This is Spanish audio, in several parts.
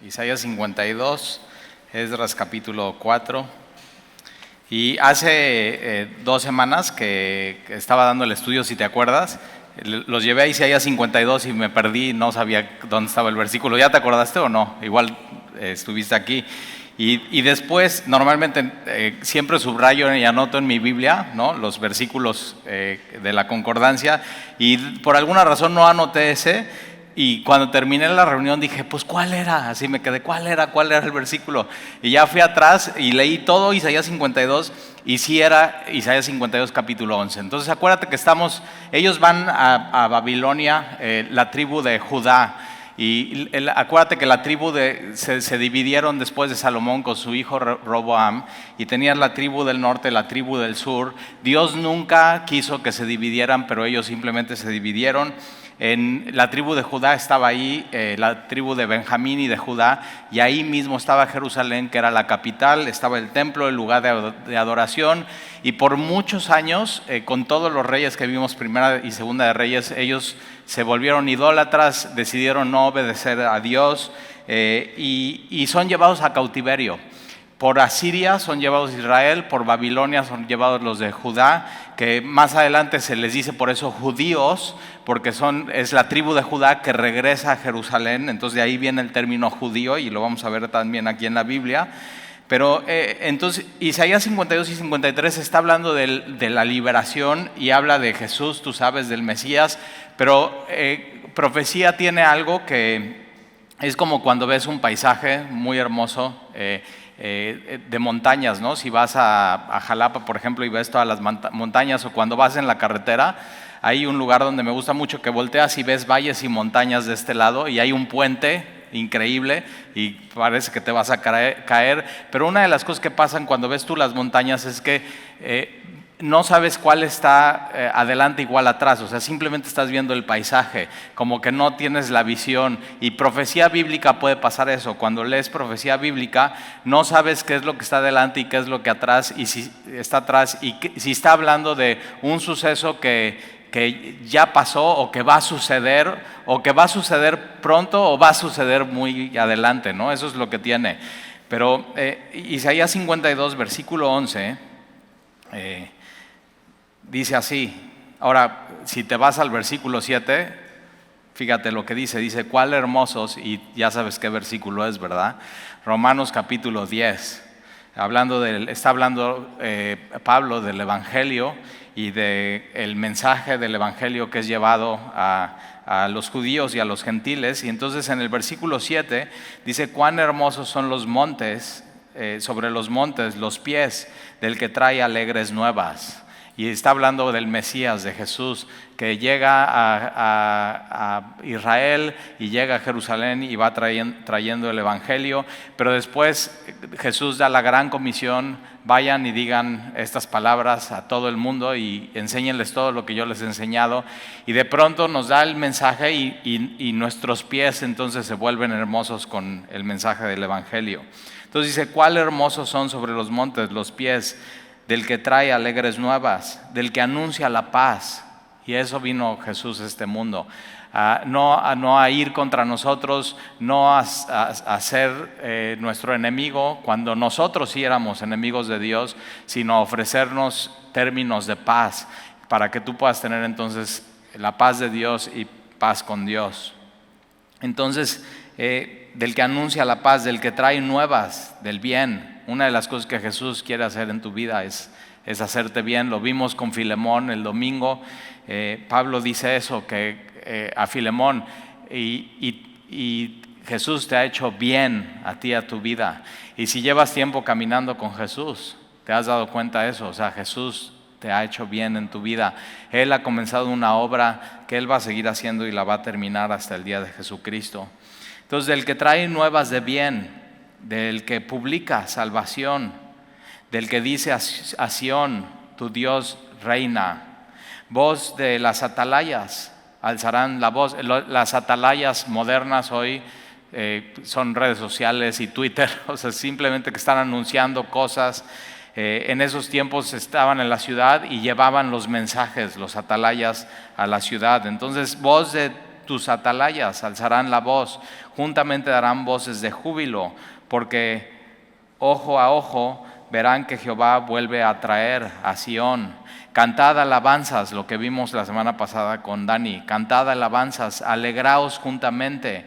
Isaías 52, Esdras capítulo 4. Y hace 2 semanas que estaba dando el estudio, si te acuerdas, los llevé a Isaías 52 y me perdí, no sabía dónde estaba el versículo. ¿Ya te acordaste o no? Igual estuviste aquí. Y después, normalmente siempre subrayo y anoto en mi Biblia, ¿no?, los versículos de la concordancia, y por alguna razón no anoté ese. Y cuando terminé la reunión dije, pues ¿cuál era? Así me quedé, ¿cuál era el versículo? Y ya fui atrás y leí todo Isaías 52 y sí era Isaías 52 capítulo 11. Entonces acuérdate que ellos van a Babilonia, la tribu de Judá. Y acuérdate que la tribu se dividieron después de Salomón con su hijo Roboam, y tenías la tribu del norte, la tribu del sur. Dios nunca quiso que se dividieran, pero ellos simplemente se dividieron. En la tribu de Judá estaba ahí, la tribu de Benjamín y de Judá, y ahí mismo estaba Jerusalén, que era la capital, estaba el templo, el lugar de adoración. Y por muchos años, con todos los reyes que vimos, primera y segunda de Reyes, ellos se volvieron idólatras, decidieron no obedecer a Dios, y son llevados a cautiverio. Por Asiria son llevados a Israel, por Babilonia son llevados los de Judá, que más adelante se les dice por eso judíos, porque es la tribu de Judá que regresa a Jerusalén. Entonces de ahí viene el término judío, y lo vamos a ver también aquí en la Biblia. Pero entonces Isaías 52 y 53 está hablando de la liberación y habla de Jesús, tú sabes, del Mesías. Pero profecía tiene algo que es como cuando ves un paisaje muy hermoso, de montañas, ¿no? Si vas a Jalapa, por ejemplo, y ves todas las montañas, o cuando vas en la carretera, hay un lugar donde me gusta mucho que volteas y ves valles y montañas de este lado, y hay un puente increíble y parece que te vas a caer. Pero una de las cosas que pasan cuando ves tú las montañas es que no sabes cuál está adelante y cuál atrás. O sea, simplemente estás viendo el paisaje, como que no tienes la visión. Y profecía bíblica puede pasar eso. Cuando lees profecía bíblica, no sabes qué es lo que está adelante y qué es lo que atrás, y si está atrás, y si está hablando de un suceso que ya pasó, o que va a suceder, o que va a suceder pronto, o va a suceder muy adelante, ¿no? Eso es lo que tiene. Pero Isaías 52, versículo 11, dice así. Ahora, si te vas al versículo 7, fíjate lo que dice, cuál hermosos, y ya sabes qué versículo es, ¿verdad? Romanos capítulo 10, está hablando Pablo del Evangelio y del mensaje del Evangelio que es llevado a los judíos y a los gentiles. Y entonces en el versículo 7 dice, cuán hermosos son los montes, sobre los montes los pies del que trae alegres nuevas. Y está hablando del Mesías, de Jesús, que llega a Israel y llega a Jerusalén y va trayendo el Evangelio. Pero después Jesús da la gran comisión: vayan y digan estas palabras a todo el mundo y enséñenles todo lo que yo les he enseñado. Y de pronto nos da el mensaje y nuestros pies entonces se vuelven hermosos con el mensaje del Evangelio. Entonces dice, cuál hermosos son sobre los montes los pies del que trae alegres nuevas, del que anuncia la paz. Y eso vino Jesús a este mundo, no a ir contra nosotros, no a ser nuestro enemigo cuando nosotros sí éramos enemigos de Dios, sino a ofrecernos términos de paz para que tú puedas tener entonces la paz de Dios y paz con Dios. Entonces, del que anuncia la paz, del que trae nuevas del bien. Una de las cosas que Jesús quiere hacer en tu vida es hacerte bien. Lo vimos con Filemón el domingo. Pablo dice eso, que a Filemón, y Jesús te ha hecho bien a ti, a tu vida. Y si llevas tiempo caminando con Jesús, te has dado cuenta de eso. O sea, Jesús te ha hecho bien en tu vida. Él ha comenzado una obra que Él va a seguir haciendo y la va a terminar hasta el día de Jesucristo. Entonces, del que trae nuevas de bien, del que publica salvación, del que dice a Sión, tu Dios reina. Voz de las atalayas, alzarán la voz. Las atalayas modernas hoy son redes sociales y Twitter, o sea, simplemente que están anunciando cosas. En esos tiempos estaban en la ciudad y llevaban los mensajes, los atalayas, a la ciudad. Entonces, voz de tus atalayas alzarán la voz, juntamente darán voces de júbilo, porque ojo a ojo verán que Jehová vuelve a traer a Sión. Cantad alabanzas, lo que vimos la semana pasada con Dani. Cantad alabanzas, alegraos juntamente.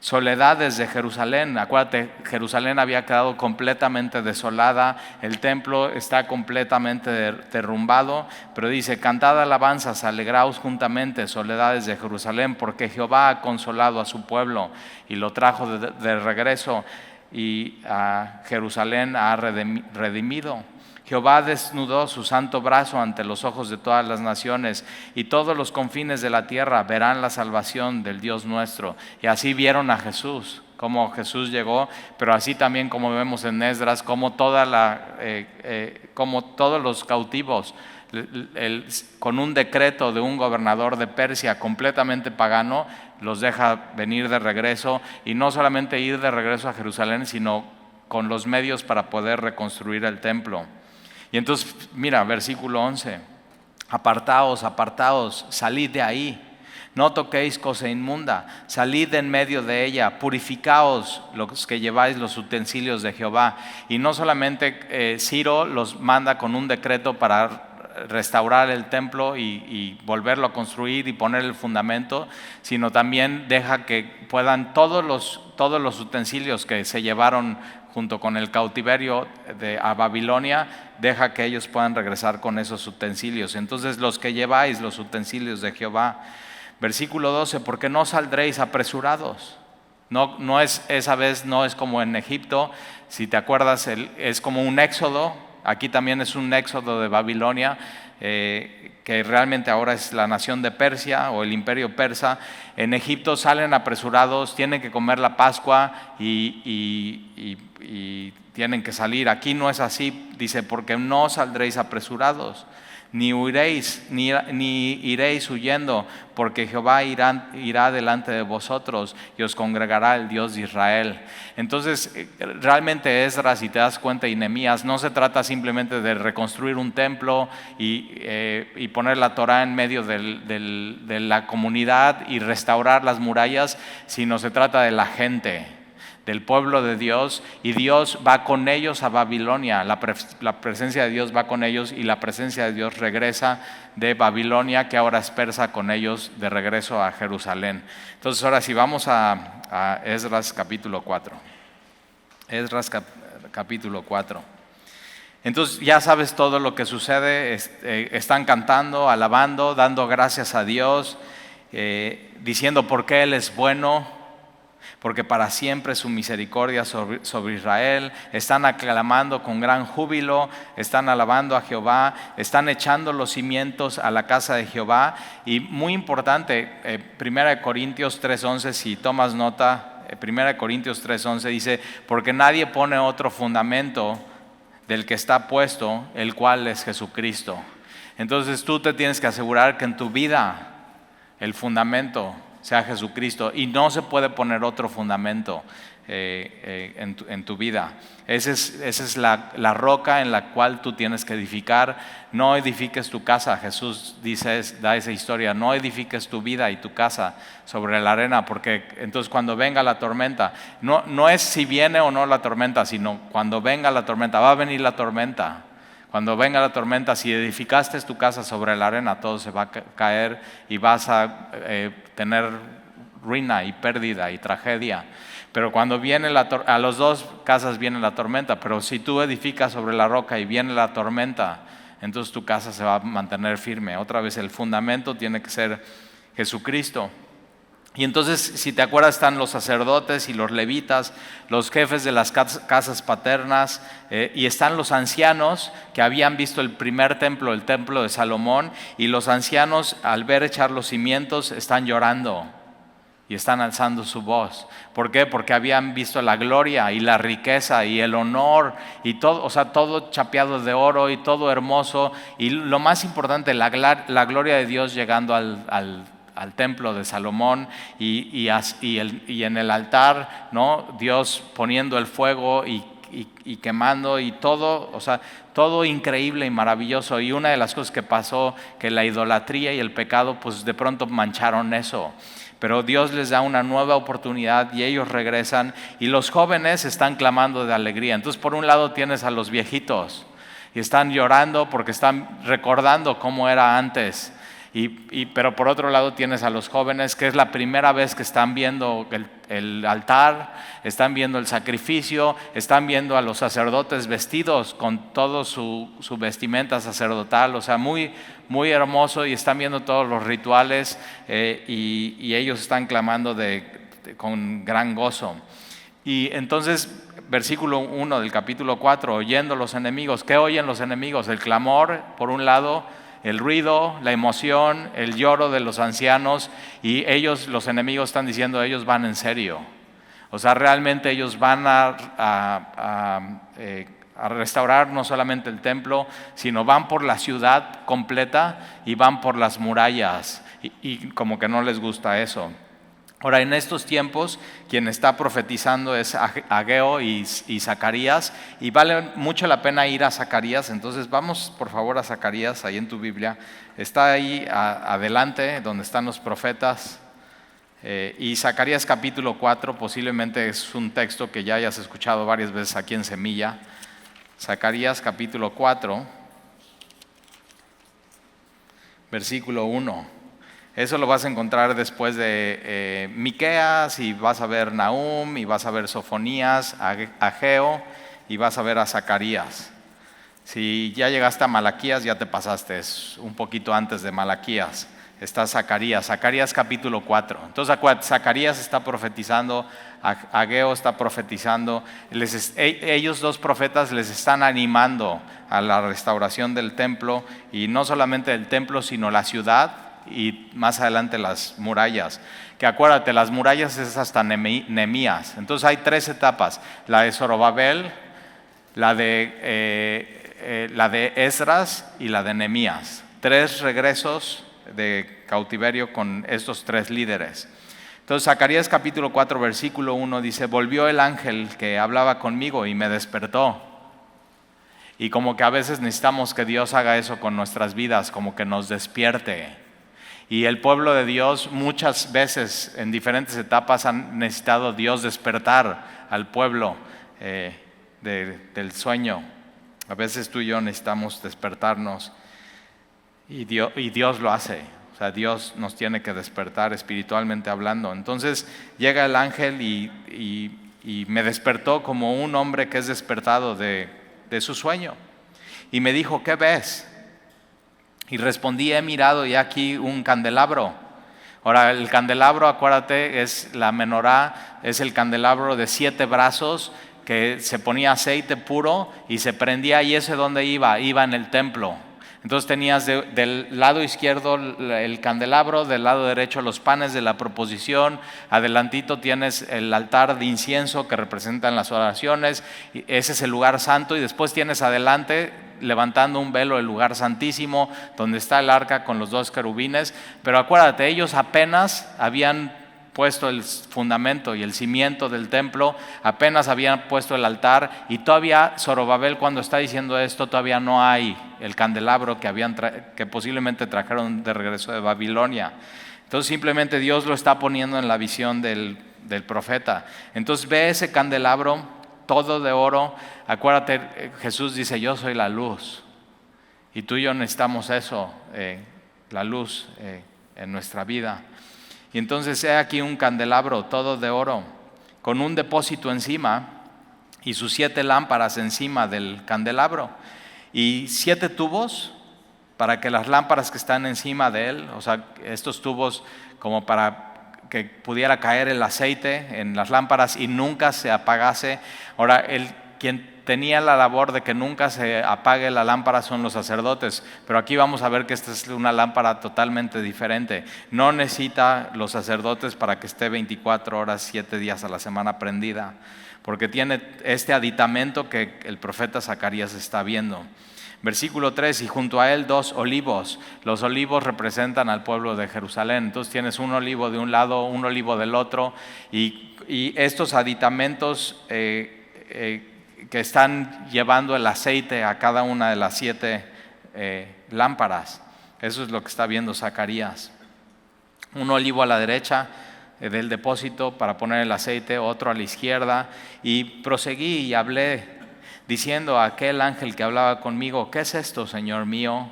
Soledades de Jerusalén. Acuérdate, Jerusalén había quedado completamente desolada, el templo está completamente derrumbado, pero dice: cantad alabanzas, alegraos juntamente, soledades de Jerusalén, porque Jehová ha consolado a su pueblo y lo trajo de regreso, y a Jerusalén ha redimido. Jehová desnudó su santo brazo ante los ojos de todas las naciones, y todos los confines de la tierra verán la salvación del Dios nuestro. Y así vieron a Jesús, como Jesús llegó, pero así también como vemos en Esdras, como todos los cautivos, con un decreto de un gobernador de Persia completamente pagano, los deja venir de regreso, y no solamente ir de regreso a Jerusalén, sino con los medios para poder reconstruir el templo. Y entonces, mira, versículo 11, apartaos, apartaos, salid de ahí, no toquéis cosa inmunda, salid de en medio de ella, purificaos los que lleváis los utensilios de Jehová. Y no solamente Ciro los manda con un decreto para restaurar el templo y volverlo a construir y poner el fundamento, sino también deja que puedan todos los utensilios que se llevaron junto con el cautiverio a Babilonia, deja que ellos puedan regresar con esos utensilios. Entonces, los que lleváis los utensilios de Jehová. Versículo 12, porque no saldréis apresurados. No es, esa vez no es como en Egipto, si te acuerdas, es como un éxodo. Aquí también es un éxodo de Babilonia, que realmente ahora es la nación de Persia o el imperio persa. En Egipto salen apresurados, tienen que comer la Pascua y tienen que salir. Aquí no es así, dice: porque no saldréis apresurados, ni huiréis, ni iréis huyendo, porque Jehová irá delante de vosotros y os congregará el Dios de Israel. Entonces, realmente Esdras, si te das cuenta, y Nehemías, no se trata simplemente de reconstruir un templo y poner la Torá en medio de la comunidad y restaurar las murallas, sino se trata de la gente, del pueblo de Dios, y Dios va con ellos a Babilonia. La presencia de Dios va con ellos, y la presencia de Dios regresa de Babilonia, que ahora es persa, con ellos de regreso a Jerusalén. Entonces, ahora sí, vamos a Esdras capítulo 4. Esdras capítulo 4. Entonces ya sabes todo lo que sucede. Están cantando, alabando, dando gracias a Dios, diciendo por qué Él es bueno, porque para siempre su misericordia sobre Israel. Están aclamando con gran júbilo, están alabando a Jehová, están echando los cimientos a la casa de Jehová. Y muy importante, 1 Corintios 3:11, si tomas nota, 1 Corintios 3:11 dice: porque nadie pone otro fundamento del que está puesto, el cual es Jesucristo. Entonces tú te tienes que asegurar que en tu vida el fundamento sea Jesucristo, y no se puede poner otro fundamento en tu vida. Esa es la roca en la cual tú tienes que edificar. No edifiques tu casa. Jesús da esa historia: no edifiques tu vida y tu casa sobre la arena, porque entonces cuando venga la tormenta, no es si viene o no la tormenta, sino cuando venga la tormenta. Va a venir la tormenta. Cuando venga la tormenta, si edificaste tu casa sobre la arena, todo se va a caer y vas a tener ruina y pérdida y tragedia. Pero cuando viene a los dos casas viene la tormenta, pero si tú edificas sobre la roca y viene la tormenta, entonces tu casa se va a mantener firme. Otra vez, el fundamento tiene que ser Jesucristo. Y entonces, si te acuerdas, están los sacerdotes y los levitas, los jefes de las casas paternas, y están los ancianos que habían visto el primer templo, el templo de Salomón, y los ancianos, al ver echar los cimientos, están llorando y están alzando su voz. ¿Por qué? Porque habían visto la gloria y la riqueza y el honor y todo, o sea, todo chapeado de oro y todo hermoso, y lo más importante, la gloria de Dios llegando al templo de Salomón, y en el altar, ¿no? Dios poniendo el fuego y y quemando y todo, o sea, todo increíble y maravilloso. Y una de las cosas que pasó, que la idolatría y el pecado, pues de pronto mancharon eso. Pero Dios les da una nueva oportunidad y ellos regresan y los jóvenes están clamando de alegría. Entonces, por un lado tienes a los viejitos y están llorando porque están recordando cómo era antes. Pero por otro lado tienes a los jóvenes que es la primera vez que están viendo el altar, están viendo el sacrificio, están viendo a los sacerdotes vestidos con todo su vestimenta sacerdotal, o sea, muy, muy hermoso, y están viendo todos los rituales y ellos están clamando con gran gozo. Y entonces, versículo 1 del capítulo 4, oyendo los enemigos. ¿Qué oyen los enemigos? El clamor, por un lado, el ruido, la emoción, el lloro de los ancianos, y ellos, los enemigos, están diciendo, ellos van en serio. O sea, realmente ellos van a restaurar no solamente el templo, sino van por la ciudad completa y van por las murallas, y como que no les gusta eso. Ahora, en estos tiempos, quien está profetizando es Ageo y Zacarías, y vale mucho la pena ir a Zacarías. Entonces vamos por favor a Zacarías, ahí en tu Biblia. Está ahí adelante, donde están los profetas. Y Zacarías capítulo 4, posiblemente es un texto que ya hayas escuchado varias veces aquí en Semilla. Zacarías capítulo 4, versículo 1. Eso lo vas a encontrar después de Miqueas, y vas a ver Nahum, y vas a ver Sofonías, Ageo, y vas a ver a Zacarías. Si ya llegaste a Malaquías, ya te pasaste, es un poquito antes de Malaquías. Está Zacarías capítulo 4. Entonces acuérdate, Zacarías está profetizando, Ageo está profetizando. Ellos dos profetas les están animando a la restauración del templo, y no solamente del templo, sino la ciudad, y más adelante las murallas, que acuérdate, las murallas es hasta Nehemías. Entonces hay tres etapas: la de Zorobabel, la de Esdras y la de Nehemías. 3 regresos de cautiverio con estos 3 líderes. Entonces Zacarías capítulo 4 versículo 1 dice: volvió el ángel que hablaba conmigo y me despertó. Y como que a veces necesitamos que Dios haga eso con nuestras vidas, como que nos despierte. Y el pueblo de Dios muchas veces en diferentes etapas han necesitado Dios despertar al pueblo del sueño. A veces tú y yo necesitamos despertarnos, y Dios lo hace. O sea, Dios nos tiene que despertar espiritualmente hablando. Entonces llega el ángel y me despertó como un hombre que es despertado de su sueño. Y me dijo: ¿qué ves? Y respondí: he mirado y aquí un candelabro. Ahora, el candelabro, acuérdate, es la menorá, es el candelabro de 7 brazos que se ponía aceite puro y se prendía. ¿Y ese dónde iba? Iba en el templo. Entonces tenías del lado izquierdo el candelabro, del lado derecho los panes de la proposición, adelantito tienes el altar de incienso que representan las oraciones, ese es el lugar santo, y después tienes adelante, levantando un velo, el lugar santísimo, donde está el arca con los 2 querubines. Pero acuérdate, ellos apenas habían puesto el fundamento y el cimiento del templo, apenas habían puesto el altar, y todavía Zorobabel, cuando está diciendo esto, todavía no hay el candelabro que posiblemente trajeron de regreso de Babilonia. Entonces simplemente Dios lo está poniendo en la visión del profeta. Entonces ve ese candelabro todo de oro. Acuérdate, Jesús dice: yo soy la luz, y tú y yo necesitamos eso, la luz en nuestra vida. Y entonces he aquí un candelabro todo de oro, con un depósito encima, y sus 7 lámparas encima del candelabro, y 7 tubos para que las lámparas que están encima de él, o sea, estos tubos como para que pudiera caer el aceite en las lámparas y nunca se apagase. Ahora, quien tenía la labor de que nunca se apague la lámpara son los sacerdotes, pero aquí vamos a ver que esta es una lámpara totalmente diferente. No necesita los sacerdotes para que esté 24 horas, 7 días a la semana prendida, porque tiene este aditamento que el profeta Zacarías está viendo. Versículo 3: y junto a él 2 olivos. Los olivos representan al pueblo de Jerusalén. Entonces tienes un olivo de un lado, un olivo del otro, y estos aditamentos que están llevando el aceite a cada una de las 7 lámparas. Eso es lo que está viendo Zacarías. Un olivo a la derecha del depósito para poner el aceite, otro a la izquierda, y proseguí y hablé diciendo a aquel ángel que hablaba conmigo: ¿qué es esto, Señor mío?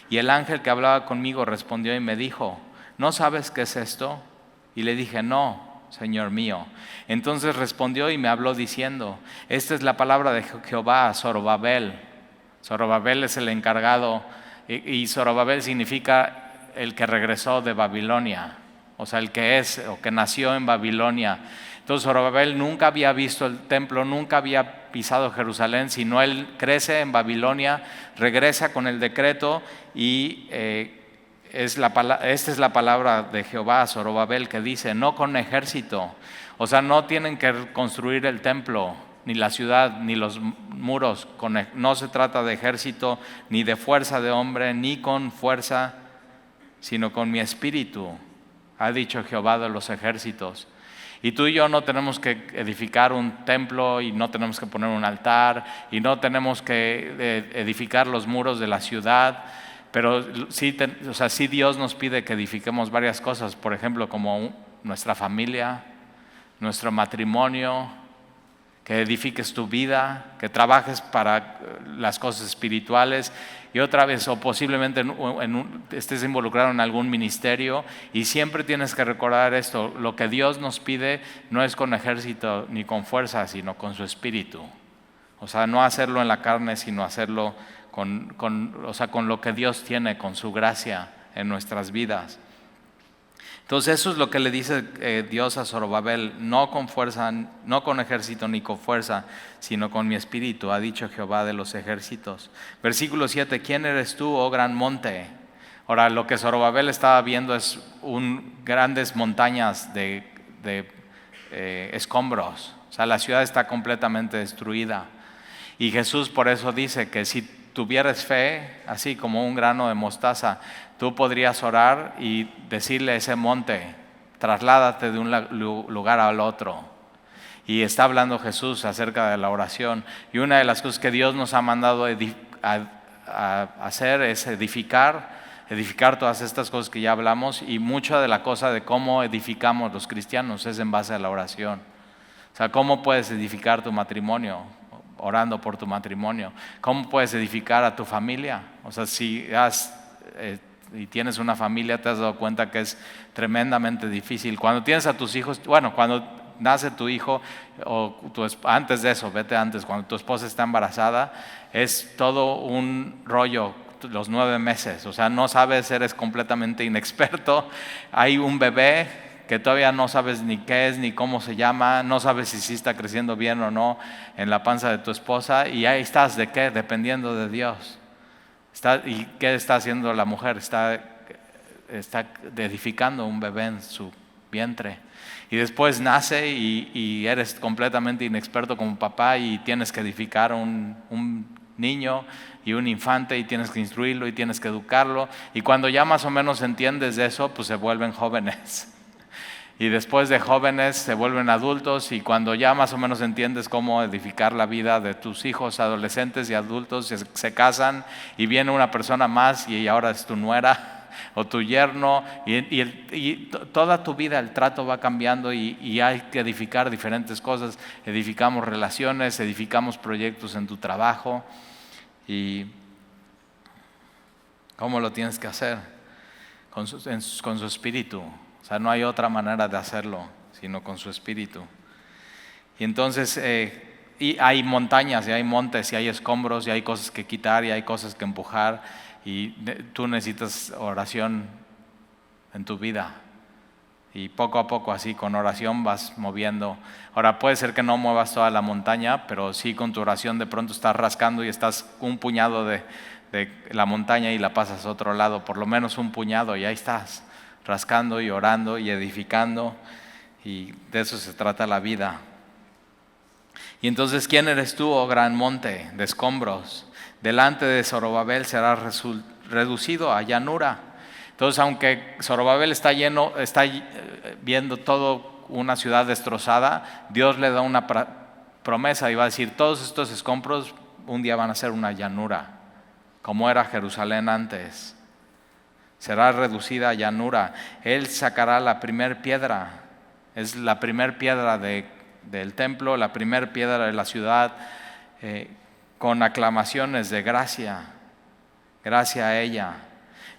Y el ángel que hablaba conmigo respondió y me dijo: ¿no sabes qué es esto? Y le dije: no, Señor mío. Entonces respondió y me habló diciendo: esta es la palabra de Jehová a Zorobabel. Zorobabel es el encargado, y Zorobabel significa el que regresó de Babilonia, o sea, el que es o que nació en Babilonia. Entonces Zorobabel nunca había visto el templo, nunca había pisado Jerusalén, sino él crece en Babilonia, regresa con el decreto y esta es la palabra de Jehová a Zorobabel, que dice: no con ejército, o sea, no tienen que construir el templo, ni la ciudad, ni los muros, no se trata de ejército, ni de fuerza de hombre, ni con fuerza, sino con mi espíritu, ha dicho Jehová de los ejércitos. Y tú y yo no tenemos que edificar un templo, y no tenemos que poner un altar, y no tenemos que edificar los muros de la ciudad, pero sí, sí Dios nos pide que edifiquemos varias cosas, por ejemplo, como nuestra familia, nuestro matrimonio, que edifiques tu vida, que trabajes para las cosas espirituales, y otra vez, o posiblemente estés involucrado en algún ministerio, y siempre tienes que recordar esto: lo que Dios nos pide no es con ejército ni con fuerza, sino con su espíritu. O sea, no hacerlo en la carne, sino hacerlo con lo que Dios tiene, con su gracia en nuestras vidas. Entonces eso es lo que le dice Dios a Zorobabel: no con fuerza, no con ejército ni con fuerza, sino con mi espíritu, ha dicho Jehová de los ejércitos. Versículo 7: ¿quién eres tú, oh gran monte? Ahora, lo que Zorobabel estaba viendo es grandes montañas de escombros. O sea, la ciudad está completamente destruida. Y Jesús por eso dice que si tuvieras fe, así como un grano de mostaza, tú podrías orar y decirle a ese monte: trasládate de un lugar al otro. Y está hablando Jesús acerca de la oración. Y una de las cosas que Dios nos ha mandado a hacer es edificar todas estas cosas que ya hablamos, y mucha de la cosa de cómo edificamos los cristianos es en base a la oración. O sea, ¿cómo puedes edificar tu matrimonio? Orando por tu matrimonio. ¿Cómo puedes edificar a tu familia? O sea, si y tienes una familia, te has dado cuenta que es tremendamente difícil. Cuando tienes a tus hijos, bueno, cuando nace tu hijo, o antes de eso, vete antes, cuando tu esposa está embarazada, es todo un rollo los 9 meses. O sea, no sabes, eres completamente inexperto. Hay un bebé que todavía no sabes ni qué es, ni cómo se llama, no sabes si sí está creciendo bien o no en la panza de tu esposa, y ahí estás, ¿de qué? Dependiendo de Dios. ¿Y qué está haciendo la mujer? Está edificando un bebé en su vientre. Y después nace y eres completamente inexperto como papá, y tienes que edificar un niño y un infante, y tienes que instruirlo y tienes que educarlo. Y cuando ya más o menos entiendes de eso, pues se vuelven jóvenes. Y después de jóvenes se vuelven adultos, y cuando ya más o menos entiendes cómo edificar la vida de tus hijos, adolescentes y adultos, se casan, y viene una persona más, y ahora es tu nuera o tu yerno, y toda tu vida el trato va cambiando, y hay que edificar diferentes cosas. Edificamos relaciones, edificamos proyectos en tu trabajo. ¿Y cómo lo tienes que hacer? Con su espíritu. O sea, no hay otra manera de hacerlo, sino con su espíritu. Y entonces, y hay montañas, y hay montes, y hay escombros, y hay cosas que quitar, y hay cosas que empujar, y tú necesitas oración en tu vida. Y poco a poco, así, con oración vas moviendo. Ahora, puede ser que no muevas toda la montaña, pero sí, con tu oración de pronto estás rascando y estás un puñado de la montaña y la pasas a otro lado, por lo menos un puñado, y ahí estás, rascando y orando y edificando, y de eso se trata la vida. Y entonces, ¿quién eres tú, oh gran monte de escombros? Delante de Zorobabel será reducido a llanura. Entonces, aunque Zorobabel está viendo todo una ciudad destrozada, Dios le da una promesa y va a decir, todos estos escombros un día van a ser una llanura, como era Jerusalén antes. Será reducida a llanura. Él sacará la primer piedra, es la primer piedra del templo, la primer piedra de la ciudad, con aclamaciones de gracia, gracia a ella.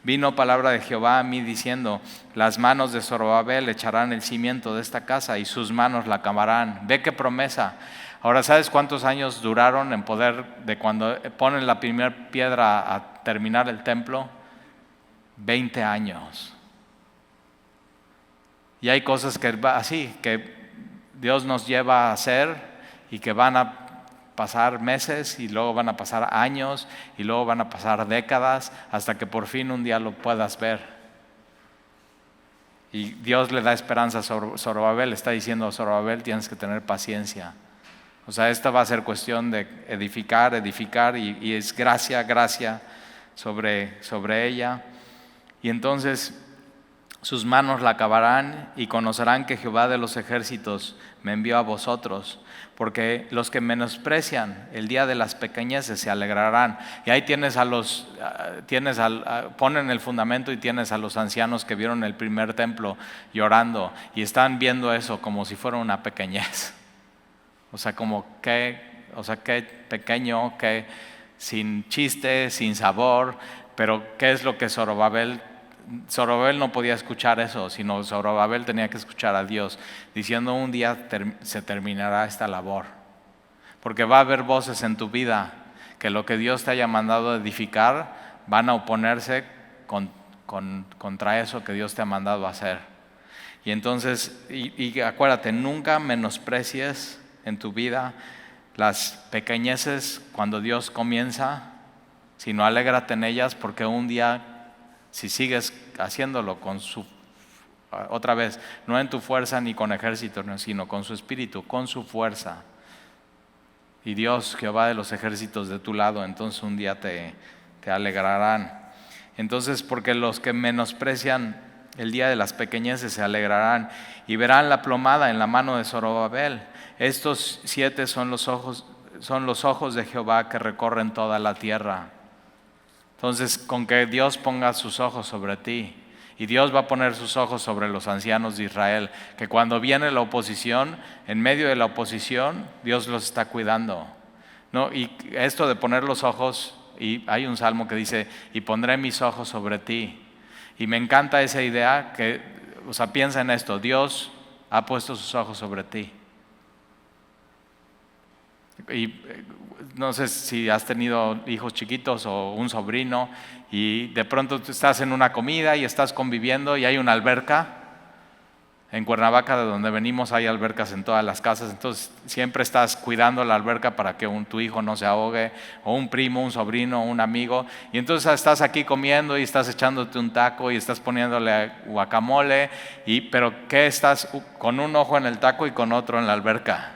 Vino palabra de Jehová a mí diciendo, las manos de Zorobabel echarán el cimiento de esta casa y sus manos la acabarán. Ve qué promesa. Ahora, ¿sabes cuántos años duraron en poder de cuando ponen la primera piedra a terminar el templo? 20 años. Y hay cosas que Dios nos lleva a hacer y que van a pasar meses y luego van a pasar años y luego van a pasar décadas hasta que por fin un día lo puedas ver. Y Dios le da esperanza a Zorobabel, está diciendo, Zorobabel, tienes que tener paciencia. O sea, esta va a ser cuestión de edificar y es gracia sobre ella. Y entonces sus manos la acabarán y conocerán que Jehová de los ejércitos me envió a vosotros, porque los que menosprecian el día de las pequeñeces se alegrarán. Y ahí ponen el fundamento y tienes a los ancianos que vieron el primer templo llorando y están viendo eso como si fuera una pequeñez. O sea, qué pequeño, qué sin chiste, sin sabor, pero ¿qué es lo que Zorobabel no podía escuchar eso, sino Zorobabel tenía que escuchar a Dios diciendo un día se terminará esta labor, porque va a haber voces en tu vida que lo que Dios te haya mandado a edificar van a oponerse contra eso que Dios te ha mandado a hacer. Y entonces, y acuérdate, nunca menosprecies en tu vida las pequeñeces cuando Dios comienza, sino alégrate en ellas, porque un día, si sigues haciéndolo otra vez, no en tu fuerza ni con ejército, sino con su espíritu, con su fuerza, y Dios, Jehová de los ejércitos de tu lado, entonces un día te alegrarán. Entonces, porque los que menosprecian el día de las pequeñeces se alegrarán y verán la plomada en la mano de Zorobabel. Estos 7 son los ojos de Jehová que recorren toda la tierra. Entonces, con que Dios ponga sus ojos sobre ti, y Dios va a poner sus ojos sobre los ancianos de Israel, que cuando viene la oposición, en medio de la oposición, Dios los está cuidando, ¿no? Y esto de poner los ojos, y hay un salmo que dice, y pondré mis ojos sobre ti. Y me encanta esa idea piensa en esto, Dios ha puesto sus ojos sobre ti. Y no sé si has tenido hijos chiquitos o un sobrino y de pronto tú estás en una comida y estás conviviendo y hay una alberca. En Cuernavaca, de donde venimos, hay albercas en todas las casas, entonces siempre estás cuidando la alberca para que tu hijo no se ahogue, o un primo, un sobrino, un amigo, y entonces estás aquí comiendo y estás echándote un taco y estás poniéndole guacamole, pero ¿qué estás con un ojo en el taco y con otro en la alberca?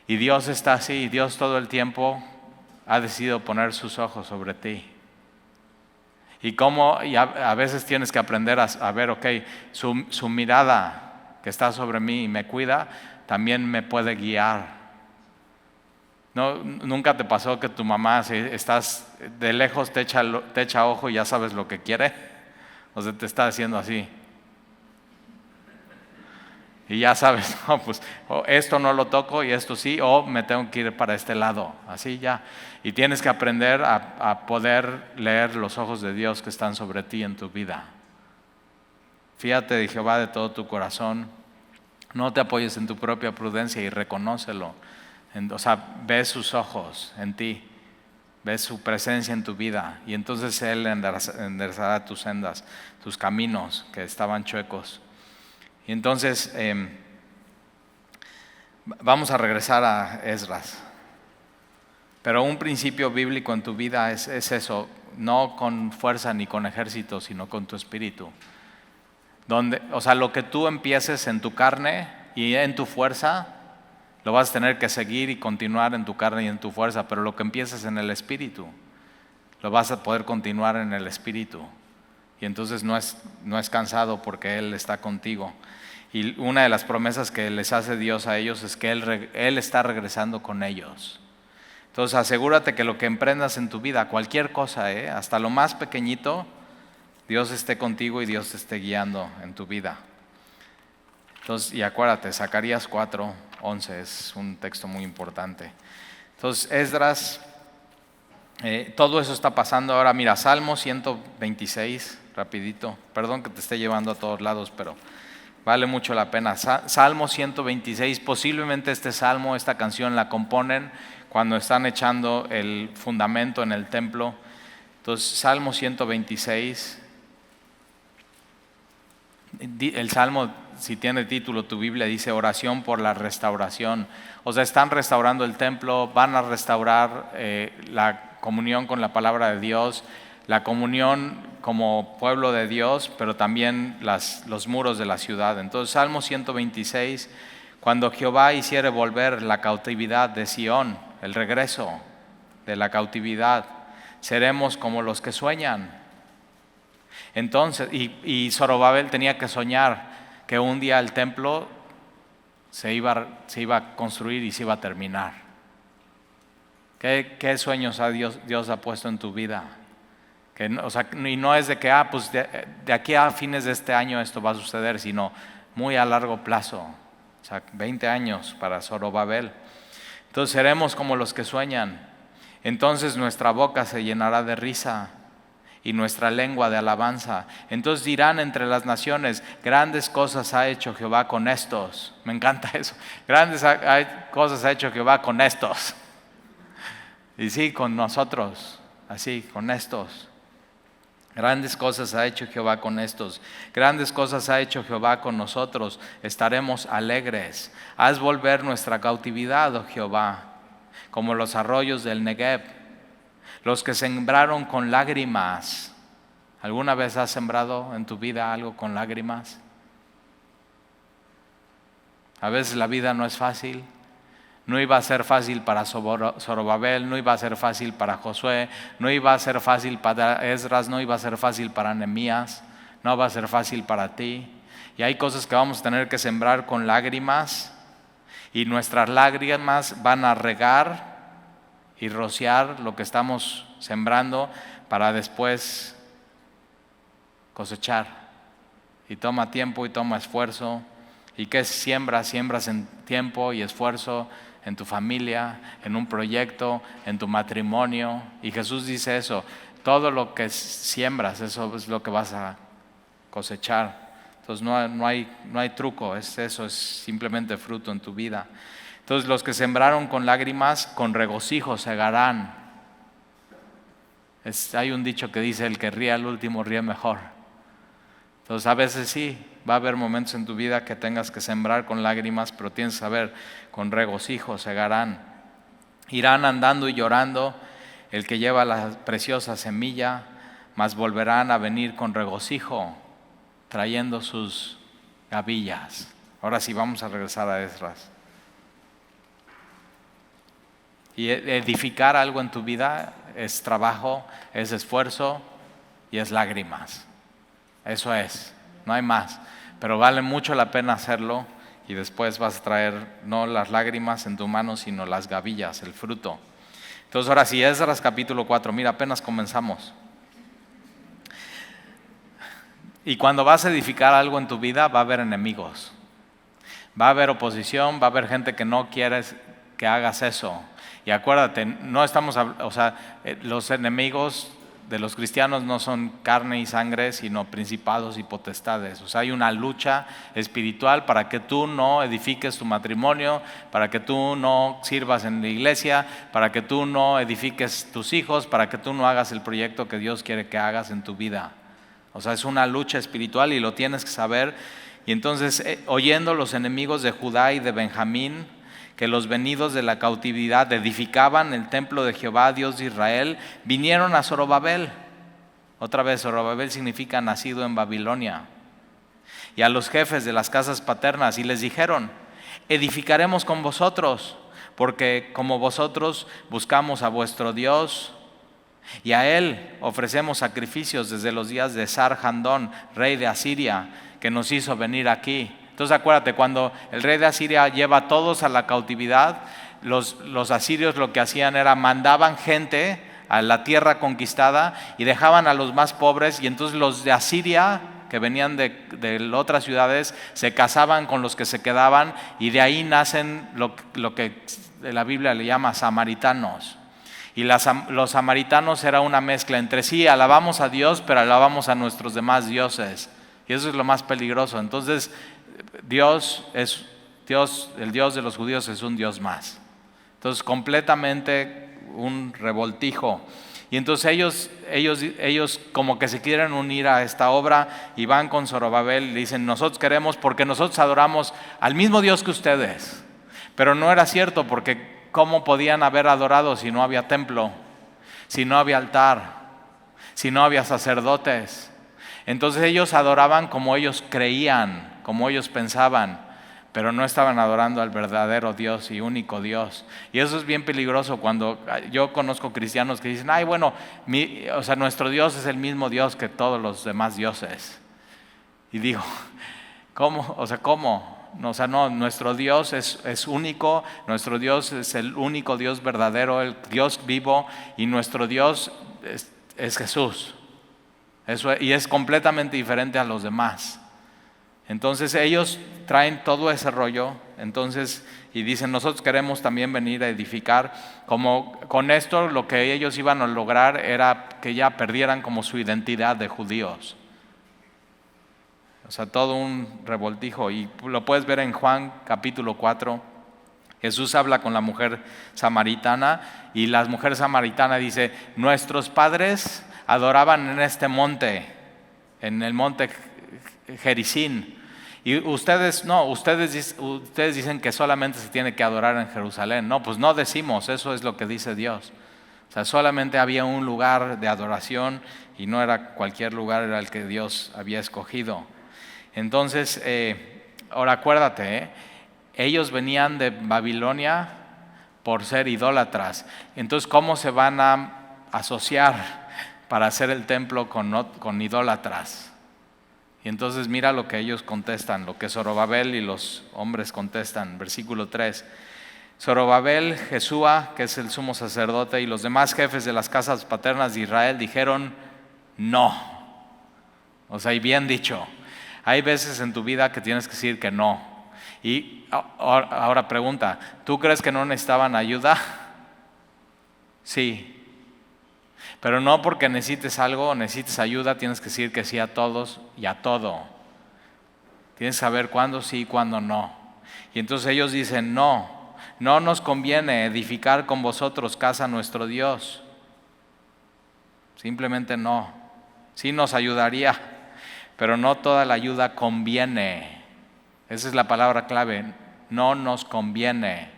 Y Dios está así, Dios todo el tiempo ha decidido poner sus ojos sobre ti. Y a veces tienes que aprender a ver, su mirada que está sobre mí y me cuida, también me puede guiar. ¿No? ¿Nunca te pasó que tu mamá, si estás de lejos, te echa ojo y ya sabes lo que quiere? O sea, te está haciendo así. Y ya sabes, pues esto no lo toco y esto sí, o me tengo que ir para este lado, así ya. Y tienes que aprender a poder leer los ojos de Dios que están sobre ti en tu vida. Fíjate de Jehová de todo tu corazón, no te apoyes en tu propia prudencia y reconócelo. Ves sus ojos en ti, ves su presencia en tu vida y entonces Él enderezará tus sendas, tus caminos que estaban chuecos. Y entonces vamos a regresar a Esdras. Pero un principio bíblico en tu vida es eso, no con fuerza ni con ejército, sino con tu espíritu. Lo que tú empieces en tu carne y en tu fuerza, lo vas a tener que seguir y continuar en tu carne y en tu fuerza, pero lo que empieces en el espíritu, lo vas a poder continuar en el espíritu. Y entonces no es cansado porque Él está contigo. Y una de las promesas que les hace Dios a ellos es que Él está regresando con ellos. Entonces asegúrate que lo que emprendas en tu vida, cualquier cosa, hasta lo más pequeñito, Dios esté contigo y Dios te esté guiando en tu vida. Entonces, y acuérdate, Zacarías 4:11 es un texto muy importante. Entonces, Esdras, todo eso está pasando ahora. Mira, Salmo 126, rapidito. Perdón que te esté llevando a todos lados, pero vale mucho la pena. Salmo 126, posiblemente este salmo, esta canción la componen cuando están echando el fundamento en el templo. Entonces, Salmo 126, el salmo, si tiene título tu Biblia, dice oración por la restauración. O sea, están restaurando el templo, van a restaurar la comunión con la palabra de Dios, la comunión como pueblo de Dios, pero también los muros de la ciudad. Entonces, Salmo 126, cuando Jehová hiciere volver la cautividad de Sión, el regreso de la cautividad, seremos como los que sueñan. Entonces, y Zorobabel tenía que soñar que un día el templo se iba a construir y se iba a terminar. ¿Qué sueños Dios ha puesto en tu vida? Y no es de que pues de aquí a fines de este año esto va a suceder, sino muy a largo plazo. O sea, 20 años para Zorobabel. Entonces seremos como los que sueñan. Entonces nuestra boca se llenará de risa y nuestra lengua de alabanza. Entonces dirán entre las naciones, grandes cosas ha hecho Jehová con estos. Me encanta eso. Grandes cosas ha hecho Jehová con estos. Y sí, con nosotros, así, con estos. Grandes cosas ha hecho Jehová con estos. Grandes cosas ha hecho Jehová con nosotros. Estaremos alegres. Haz volver nuestra cautividad, oh Jehová, como los arroyos del Negev. Los que sembraron con lágrimas. ¿Alguna vez has sembrado en tu vida algo con lágrimas? A veces la vida no es fácil. No iba a ser fácil para Zorobabel, no iba a ser fácil para Josué, no iba a ser fácil para Esdras, no iba a ser fácil para Nehemías, no va a ser fácil para ti. Y hay cosas que vamos a tener que sembrar con lágrimas, y nuestras lágrimas van a regar y rociar lo que estamos sembrando para después cosechar. Y toma tiempo y toma esfuerzo. ¿Y qué siembras? Siembras en tiempo y esfuerzo en tu familia, en un proyecto, en tu matrimonio. Y Jesús dice eso, todo lo que siembras, eso es lo que vas a cosechar. Entonces no hay truco, eso es simplemente fruto en tu vida. Entonces los que sembraron con lágrimas, con regocijo segarán. Hay un dicho que dice, el que ríe al último ríe mejor. Entonces a veces sí, va a haber momentos en tu vida que tengas que sembrar con lágrimas, pero tienes que saber, con regocijo segarán. Irán andando y llorando el que lleva la preciosa semilla, mas volverán a venir con regocijo, trayendo sus gavillas. Ahora sí vamos a regresar a Esdras. Y edificar algo en tu vida es trabajo, es esfuerzo y es lágrimas. Eso es, no hay más. Pero vale mucho la pena hacerlo y después vas a traer no las lágrimas en tu mano, sino las gavillas, el fruto. Entonces ahora sí, Esdras capítulo 4, mira, apenas comenzamos. Y cuando vas a edificar algo en tu vida, va a haber enemigos. Va a haber oposición, va a haber gente que no quiere que hagas eso. Y acuérdate, no estamos, los enemigos de los cristianos no son carne y sangre, sino principados y potestades. O sea, hay una lucha espiritual para que tú no edifiques tu matrimonio, para que tú no sirvas en la iglesia, para que tú no edifiques tus hijos, para que tú no hagas el proyecto que Dios quiere que hagas en tu vida. O sea, es una lucha espiritual y lo tienes que saber. Y entonces, oyendo los enemigos de Judá y de Benjamín, que los venidos de la cautividad edificaban el templo de Jehová, Dios de Israel, vinieron a Zorobabel. Otra vez, Zorobabel significa nacido en Babilonia. Y a los jefes de las casas paternas, y les dijeron, edificaremos con vosotros, porque como vosotros buscamos a vuestro Dios, y a Él ofrecemos sacrificios desde los días de Sar-Jandón, rey de Asiria, que nos hizo venir aquí. Entonces acuérdate, cuando el rey de Asiria lleva a todos a la cautividad, los asirios lo que hacían era mandaban gente a la tierra conquistada y dejaban a los más pobres, y entonces los de Asiria que venían de otras ciudades se casaban con los que se quedaban, y de ahí nacen lo que la Biblia le llama samaritanos. Y los samaritanos era una mezcla entre sí, alabamos a Dios, pero alabamos a nuestros demás dioses, y eso es lo más peligroso. Entonces Dios, el Dios de los judíos, es un Dios más. Entonces completamente un revoltijo. Y entonces ellos como que se quieren unir a esta obra y van con Zorobabel y le dicen: nosotros queremos, porque nosotros adoramos al mismo Dios que ustedes. Pero no era cierto, porque ¿cómo podían haber adorado si no había templo, si no había altar, si no había sacerdotes? Entonces ellos adoraban como ellos creían, como ellos pensaban, pero no estaban adorando al verdadero Dios y único Dios. Y eso es bien peligroso cuando yo conozco cristianos que dicen: ay, bueno, nuestro Dios es el mismo Dios que todos los demás dioses. Y digo, ¿cómo? ¿Cómo? No, nuestro Dios es único, nuestro Dios es el único Dios verdadero, el Dios vivo, y nuestro Dios es Jesús. Y es completamente diferente a los demás. Entonces ellos traen todo ese rollo, y dicen: nosotros queremos también venir a edificar. Como con esto lo que ellos iban a lograr era que ya perdieran como su identidad de judíos. Todo un revoltijo, y lo puedes ver en Juan capítulo 4. Jesús habla con la mujer samaritana, y la mujer samaritana dice: nuestros padres adoraban en este monte, en el monte Gerizim. Y ustedes dicen que solamente se tiene que adorar en Jerusalén. No, pues no decimos, eso es lo que dice Dios. Solamente había un lugar de adoración, y no era cualquier lugar, era el que Dios había escogido. Entonces, ahora acuérdate, ellos venían de Babilonia por ser idólatras. Entonces, ¿cómo se van a asociar para hacer el templo con idólatras? Y entonces mira lo que ellos contestan, lo que Zorobabel y los hombres contestan. Versículo 3. Zorobabel, Jesúa, que es el sumo sacerdote, y los demás jefes de las casas paternas de Israel dijeron: no. Y bien dicho. Hay veces en tu vida que tienes que decir que no. Y ahora pregunta, ¿tú crees que no necesitaban ayuda? Sí. Pero no porque necesites algo o necesites ayuda tienes que decir que sí a todos y a todo. Tienes que saber cuándo sí y cuándo no. Y entonces ellos dicen: no nos conviene edificar con vosotros casa a nuestro Dios. Simplemente no. Sí nos ayudaría, pero no toda la ayuda conviene. Esa es la palabra clave: no nos conviene.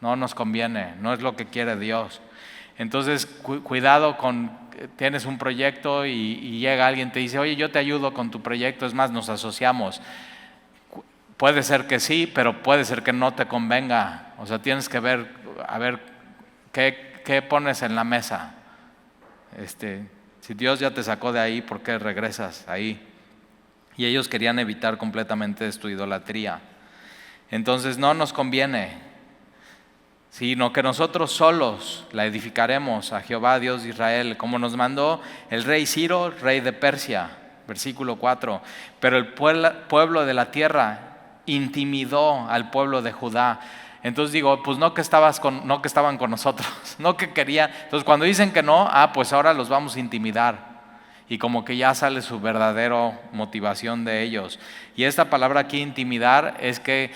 No nos conviene, no es lo que quiere Dios. Entonces, cuidado tienes un proyecto y llega alguien y te dice: oye, yo te ayudo con tu proyecto, es más, nos asociamos. Puede ser que sí, pero puede ser que no te convenga. Tienes que ver, a ver, qué pones en la mesa. Si Dios ya te sacó de ahí, ¿por qué regresas ahí? Y ellos querían evitar completamente esto, idolatría. Entonces, no nos conviene, sino que nosotros solos la edificaremos a Jehová Dios de Israel, como nos mandó el rey Ciro, rey de Persia. Versículo 4. Pero el pueblo de la tierra intimidó al pueblo de Judá. Entonces digo, pues no que estaban con nosotros, no que querían. Entonces cuando dicen que no, pues ahora los vamos a intimidar. Y como que ya sale su verdadera motivación de ellos. Y esta palabra aquí, intimidar, es que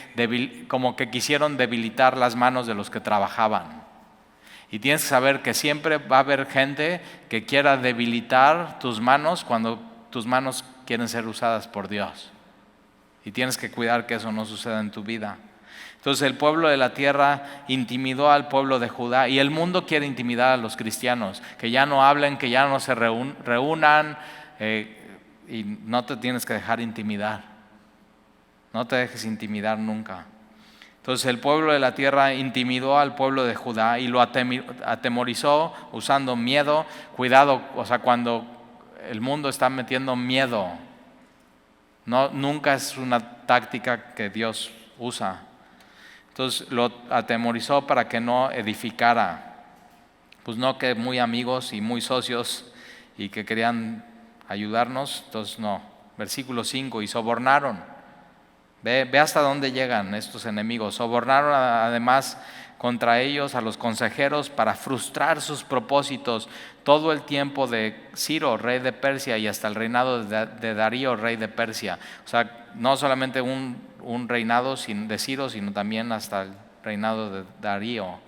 como que quisieron debilitar las manos de los que trabajaban. Y tienes que saber que siempre va a haber gente que quiera debilitar tus manos cuando tus manos quieren ser usadas por Dios. Y tienes que cuidar que eso no suceda en tu vida. Entonces el pueblo de la tierra intimidó al pueblo de Judá, y el mundo quiere intimidar a los cristianos, que ya no hablen, que ya no se reúnan, y no te tienes que dejar intimidar. No te dejes intimidar nunca. Entonces el pueblo de la tierra intimidó al pueblo de Judá y lo atemorizó usando miedo. Cuidado, cuando el mundo está metiendo miedo, No, nunca es una táctica que Dios usa. Entonces lo atemorizó para que no edificara. Pues no, que muy amigos y muy socios y que querían ayudarnos, entonces no. Versículo 5, y sobornaron. Ve hasta dónde llegan estos enemigos. Sobornaron además contra ellos a los consejeros para frustrar sus propósitos todo el tiempo de Ciro, rey de Persia, y hasta el reinado de Darío, rey de Persia. O sea, no solamente un reinado de Ciro, sino también hasta el reinado de Darío.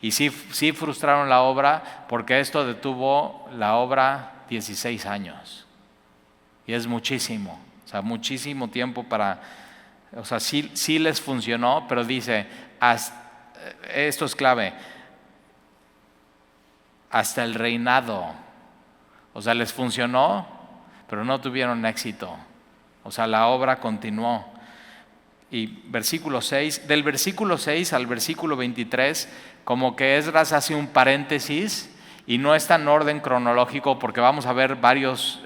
Y sí frustraron la obra, porque esto detuvo la obra 16 años. Y es muchísimo, o sea, muchísimo tiempo para... O sea, sí les funcionó, pero dice, esto es clave, hasta el reinado. O sea, les funcionó, pero no tuvieron éxito. O sea, la obra continuó. Y versículo 6, del versículo 6 al versículo 23, como que Esdras hace un paréntesis y no está en orden cronológico porque vamos a ver varios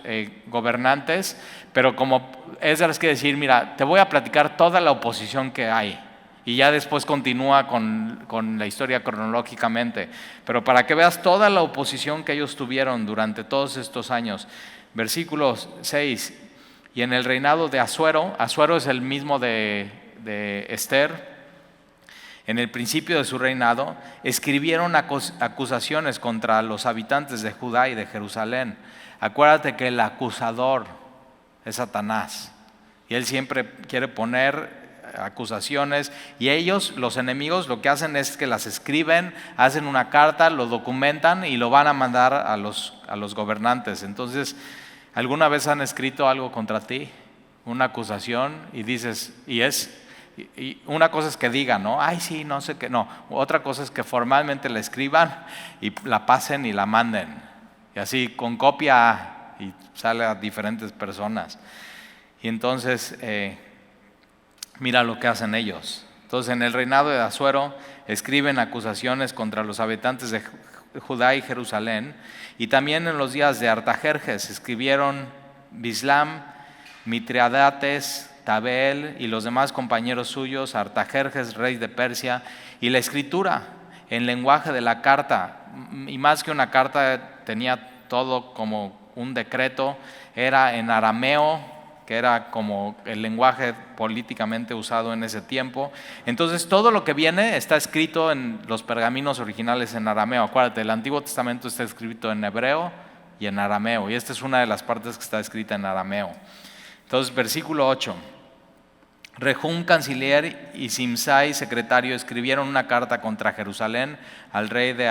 gobernantes, pero como Esdras quiere decir, mira, te voy a platicar toda la oposición que hay y ya después continúa con la historia cronológicamente, pero para que veas toda la oposición que ellos tuvieron durante todos estos años. Versículo 6, y en el reinado de Asuero es el mismo de Esther, en el principio de su reinado, escribieron acusaciones contra los habitantes de Judá y de Jerusalén. Acuérdate que el acusador es Satanás y él siempre quiere poner acusaciones, y ellos, los enemigos, lo que hacen es que las escriben, hacen una carta, lo documentan y lo van a mandar a los gobernantes. Entonces, ¿alguna vez han escrito algo contra ti? Una acusación, y dices, y una cosa es que digan, ¿no? Ay, sí, no sé qué, no. Otra cosa es que formalmente la escriban y la pasen y la manden. Y así con copia y sale a diferentes personas. Y entonces, mira lo que hacen ellos. Entonces, en el reinado de Asuero escriben acusaciones contra los habitantes de Judá y Jerusalén. Y también en los días de Artajerjes escribieron Bislam, Mitriadates, Tabel y los demás compañeros suyos, Artajerjes, rey de Persia, y la escritura en lenguaje de la carta, y más que una carta, tenía todo como un decreto, era en arameo, que era como el lenguaje políticamente usado en ese tiempo. Entonces todo lo que viene está escrito en los pergaminos originales en arameo. Acuérdate, el Antiguo Testamento está escrito en hebreo y en arameo, y esta es una de las partes que está escrita en arameo. Entonces, versículo 8. Rehum, canciller, y Simsai, secretario, escribieron una carta contra Jerusalén al rey de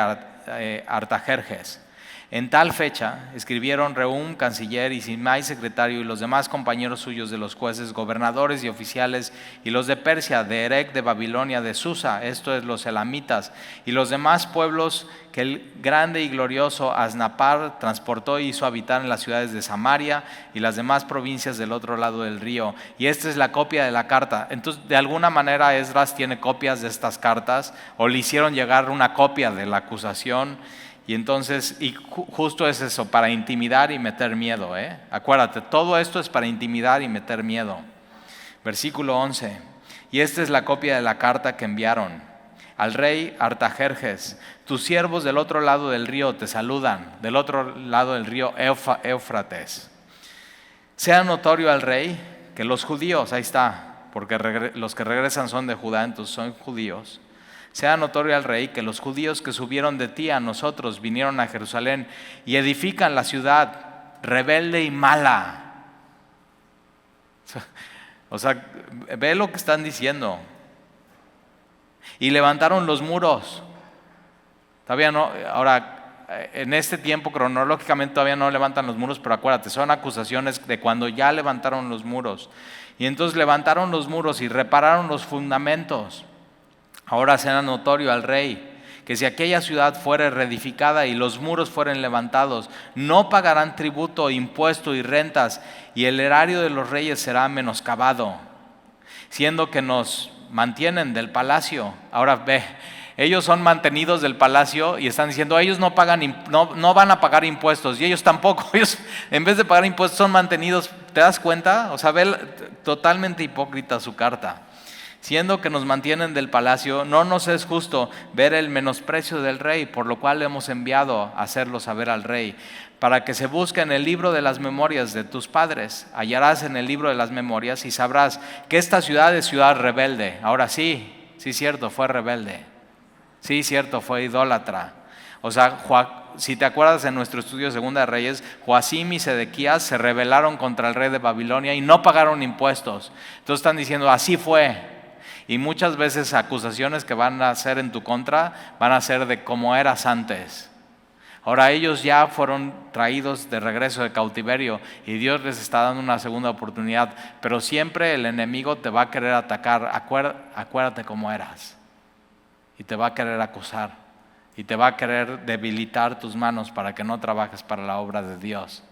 Artajerjes. En tal fecha escribieron Rehum, canciller, y Simsai, secretario, y los demás compañeros suyos de los jueces, gobernadores y oficiales, y los de Persia, de Erec, de Babilonia, de Susa, esto es los elamitas, y los demás pueblos que el grande y glorioso Asnapar transportó y hizo habitar en las ciudades de Samaria y las demás provincias del otro lado del río. Y esta es la copia de la carta. Entonces, de alguna manera Esdras tiene copias de estas cartas, o le hicieron llegar una copia de la acusación. Y entonces, justo es eso, para intimidar y meter miedo, Acuérdate, todo esto es para intimidar y meter miedo. Versículo 11. Y esta es la copia de la carta que enviaron al rey Artajerjes. Tus siervos del otro lado del río te saludan, del otro lado del río Éufrates. Sea notorio al rey que los judíos, ahí está, porque los que regresan son de Judá, entonces son judíos. Sea notorio al rey que los judíos que subieron de ti a nosotros vinieron a Jerusalén y edifican la ciudad rebelde y mala. O sea, ve lo que están diciendo. Y levantaron los muros. Todavía no, ahora, en este tiempo cronológicamente todavía no levantan los muros, pero acuérdate, son acusaciones de cuando ya levantaron los muros. Y entonces levantaron los muros y repararon los fundamentos. Ahora será notorio al rey que si aquella ciudad fuere reedificada y los muros fueren levantados, no pagarán tributo, impuesto y rentas, y el erario de los reyes será menoscabado, siendo que nos mantienen del palacio. Ahora ve, Ellos son mantenidos del palacio y están diciendo, ellos no van a pagar impuestos, y ellos tampoco. Ellos, en vez de pagar impuestos, son mantenidos. ¿Te das cuenta? O sea, ve totalmente hipócrita su carta. Siendo que nos mantienen del palacio, no nos es justo ver el menosprecio del rey, por lo cual hemos enviado a hacerlo saber al rey, para que se busque en el libro de las memorias de tus padres. Hallarás en el libro de las memorias y sabrás que esta ciudad es ciudad rebelde. Ahora sí, cierto, fue rebelde. Sí, cierto, fue idólatra. O sea, si te acuerdas en nuestro estudio de Segunda de Reyes, Joacim y Sedequías se rebelaron contra el rey de Babilonia y no pagaron impuestos. Entonces están diciendo, así fue. Y muchas veces acusaciones que van a hacer en tu contra van a ser de cómo eras antes. Ahora ellos ya fueron traídos de regreso de cautiverio y Dios les está dando una segunda oportunidad, pero siempre el enemigo te va a querer atacar. Acuérdate cómo eras, y te va a querer acusar y te va a querer debilitar tus manos para que no trabajes para la obra de Dios.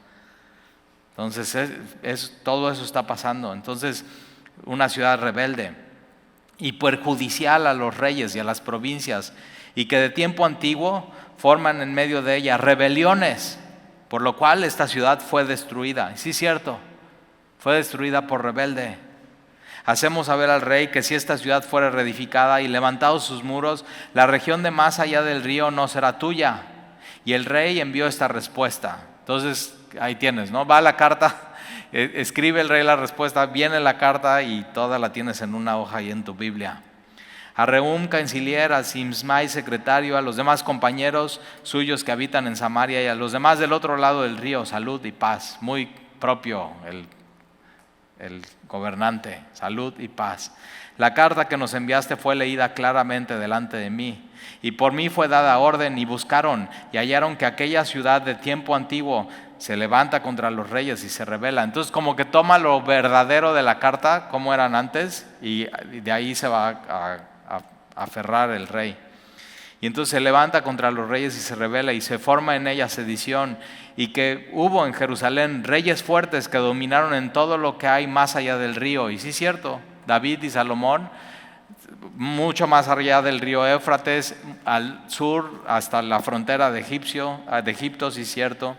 Entonces todo eso está pasando. Entonces, una ciudad rebelde y perjudicial a los reyes y a las provincias, y que de tiempo antiguo forman en medio de ella rebeliones, por lo cual esta ciudad fue destruida. Y sí, cierto, fue destruida por rebelde. Hacemos saber al rey que si esta ciudad fuera reedificada y levantados sus muros, la región de más allá del río no será tuya. Y el rey envió esta respuesta. Entonces, ahí tienes, ¿no? Va la carta. Escribe el rey la respuesta, viene la carta y toda la tienes en una hoja y en tu Biblia. A Rehum, canciller, a Simsmai, secretario, a los demás compañeros suyos que habitan en Samaria y a los demás del otro lado del río, salud y paz. Muy propio el gobernante, salud y paz. La carta que nos enviaste fue leída claramente delante de mí, y por mí fue dada orden, y buscaron y hallaron que aquella ciudad de tiempo antiguo se levanta contra los reyes y se rebela. Entonces como que toma lo verdadero de la carta, como eran antes, y de ahí se va a aferrar el rey. Y entonces se levanta contra los reyes y se rebela, y se forma en ella sedición, y que hubo en Jerusalén reyes fuertes que dominaron en todo lo que hay más allá del río. Y sí es cierto, David y Salomón, mucho más allá del río Éufrates, al sur hasta la frontera de Egipto, sí es cierto,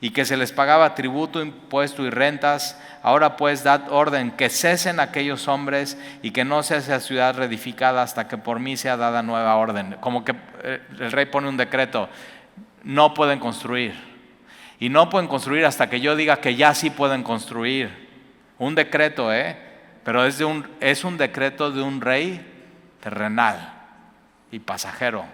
y que se les pagaba tributo, impuesto y rentas. Ahora pues dad orden que cesen aquellos hombres y que no sea esa ciudad reedificada hasta que por mí sea dada nueva orden. Como que el rey pone un decreto, no pueden construir, y no pueden construir hasta que yo diga que ya sí pueden construir. Un decreto, pero es un decreto de un rey terrenal y pasajero.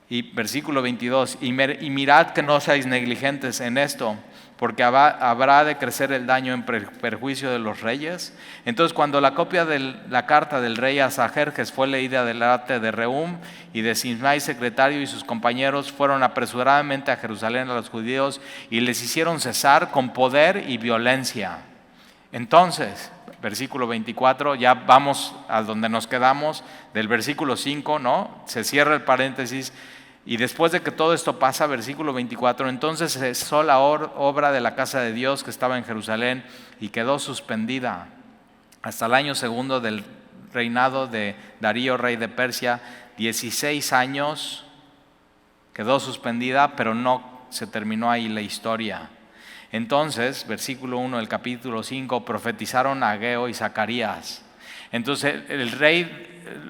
Y versículo 22, y mirad que no seáis negligentes en esto, porque habrá de crecer el daño en perjuicio de los reyes. Entonces cuando la copia de la carta del rey a Sajerjes fue leída delante de Rehum y de Simsmai, secretario, y sus compañeros, fueron apresuradamente a Jerusalén a los judíos y les hicieron cesar con poder y violencia. Entonces, versículo 24, ya vamos a donde nos quedamos, del versículo 5, ¿no? Se cierra el paréntesis. Y después de que todo esto pasa, versículo 24, entonces cesó la obra de la casa de Dios que estaba en Jerusalén y quedó suspendida hasta el año segundo del reinado de Darío, rey de Persia. 16 años quedó suspendida, pero no se terminó ahí la historia. Entonces, versículo 1 del capítulo 5, profetizaron Ageo y Zacarías. Entonces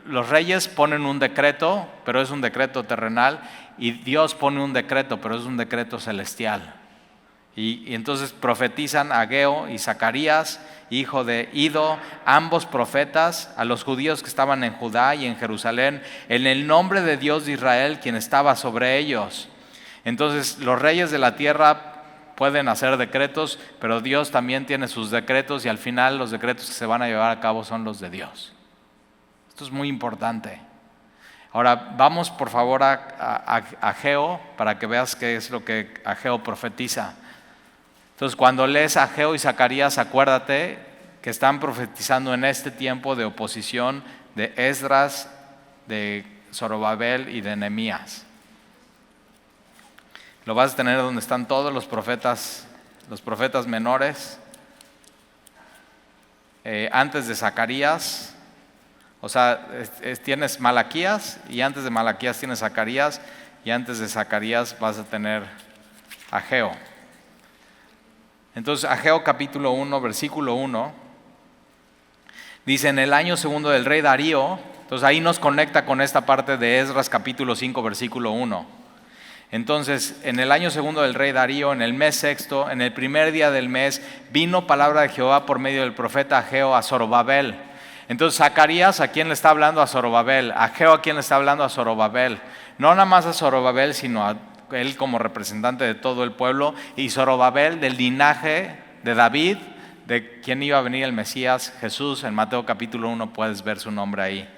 los reyes ponen un decreto, pero es un decreto terrenal, y Dios pone un decreto, pero es un decreto celestial. Y entonces profetizan Ageo y Zacarías, hijo de Ido, ambos profetas, a los judíos que estaban en Judá y en Jerusalén, en el nombre de Dios de Israel, quien estaba sobre ellos. Entonces los reyes de la tierra pueden hacer decretos, pero Dios también tiene sus decretos, y al final los decretos que se van a llevar a cabo son los de Dios. Esto es muy importante. Ahora vamos por favor a Ageo para que veas qué es lo que Ageo profetiza. Entonces cuando lees Ageo y Zacarías, acuérdate que están profetizando en este tiempo de oposición de Esdras, de Zorobabel y de Nehemías. Lo vas a tener donde están todos los profetas menores. Antes de Zacarías, O sea, tienes Malaquías y antes de Malaquías tienes Zacarías y antes de Zacarías vas a tener Ageo. Entonces, Ageo capítulo 1, versículo 1, dice, en el año segundo del rey Darío, entonces ahí nos conecta con esta parte de Esdras capítulo 5, versículo 1. Entonces, en el año segundo del rey Darío, en el mes sexto, en el primer día del mes, vino palabra de Jehová por medio del profeta Ageo a Zorobabel. Entonces, Zacarías, ¿a quién le está hablando? A Zorobabel. Ageo, ¿a quién le está hablando? A Zorobabel. No nada más a Zorobabel, sino a él como representante de todo el pueblo. Y Zorobabel del linaje de David, de quien iba a venir el Mesías, Jesús. En Mateo capítulo 1 puedes ver su nombre ahí.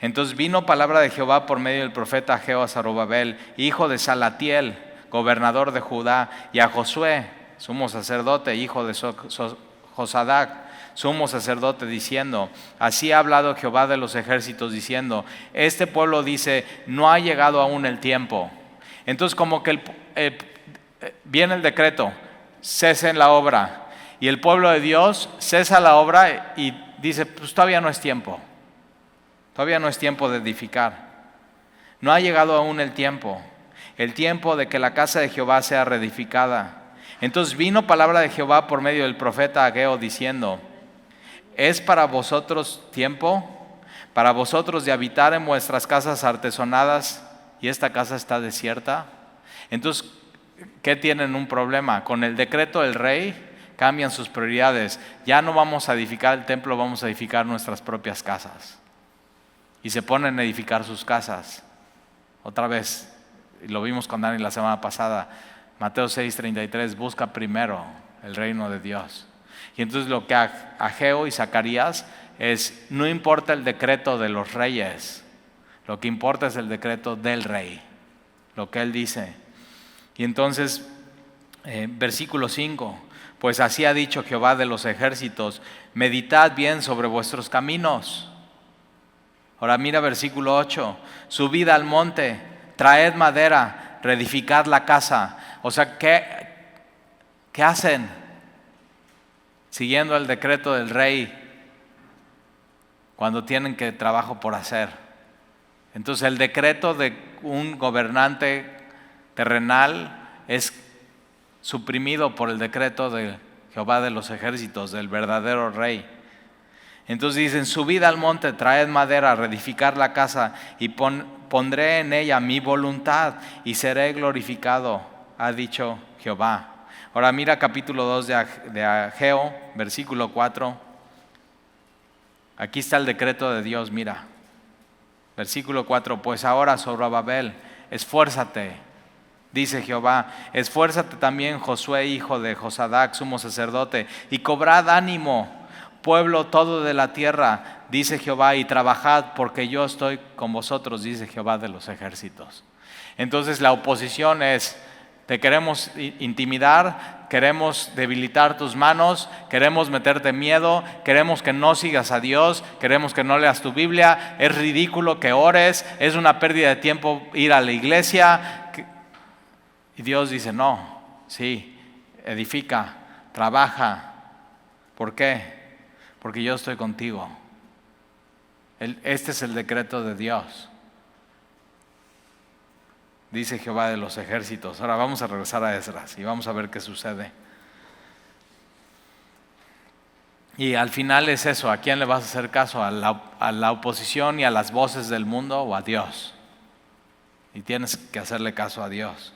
Entonces vino palabra de Jehová por medio del profeta Ageo a Zorobabel, hijo de Salatiel, gobernador de Judá, y a Josué, sumo sacerdote, hijo de Josadac, sumo sacerdote, diciendo, así ha hablado Jehová de los ejércitos, diciendo, este pueblo dice, no ha llegado aún el tiempo. Entonces como que viene el decreto, cesen la obra, y el pueblo de Dios cesa la obra y dice, pues todavía no es tiempo. Todavía no es tiempo de edificar. No ha llegado aún el tiempo de que la casa de Jehová sea reedificada. Entonces vino palabra de Jehová por medio del profeta Ageo diciendo, ¿es para vosotros tiempo? ¿Para vosotros de habitar en vuestras casas artesonadas y esta casa está desierta? Entonces, ¿qué tienen un problema? Con el decreto del rey cambian sus prioridades. Ya no vamos a edificar el templo, vamos a edificar nuestras propias casas. Y se ponen a edificar sus casas. Otra vez, y lo vimos con Dani la semana pasada, Mateo 6:33, busca primero el reino de Dios. Y entonces lo que Ageo y Zacarías es, no importa el decreto de los reyes, lo que importa es el decreto del rey, lo que él dice. Y entonces, versículo 5, pues así ha dicho Jehová de los ejércitos, meditad bien sobre vuestros caminos. Ahora mira versículo 8, subid al monte, traed madera, reedificad la casa. O sea, ¿qué hacen? Siguiendo el decreto del rey cuando tienen que trabajo por hacer. Entonces el decreto de un gobernante terrenal es suprimido por el decreto de Jehová de los ejércitos, del verdadero rey. Entonces dicen, subid al monte, traed madera, reedificar la casa y pondré en ella mi voluntad y seré glorificado, ha dicho Jehová. Ahora mira capítulo 2 de Ageo, versículo 4. Aquí está el decreto de Dios, mira. Versículo 4, pues ahora Zorobabel, esfuérzate, dice Jehová, esfuérzate también Josué, hijo de Josadac, sumo sacerdote, y cobrad ánimo, pueblo todo de la tierra, dice Jehová, y trabajad porque yo estoy con vosotros, dice Jehová de los ejércitos. Entonces la oposición es, te queremos intimidar, queremos debilitar tus manos, queremos meterte miedo, queremos que no sigas a Dios, queremos que no leas tu Biblia, es ridículo que ores, es una pérdida de tiempo ir a la iglesia. Y Dios dice, no, sí, edifica, trabaja. ¿Por qué? Porque yo estoy contigo. Este es el decreto de Dios, dice Jehová de los ejércitos. Ahora vamos a regresar a Esdras y vamos a ver qué sucede. Y al final es eso, ¿a quién le vas a hacer caso? ¿A la oposición y a las voces del mundo o a Dios? Y tienes que hacerle caso a Dios.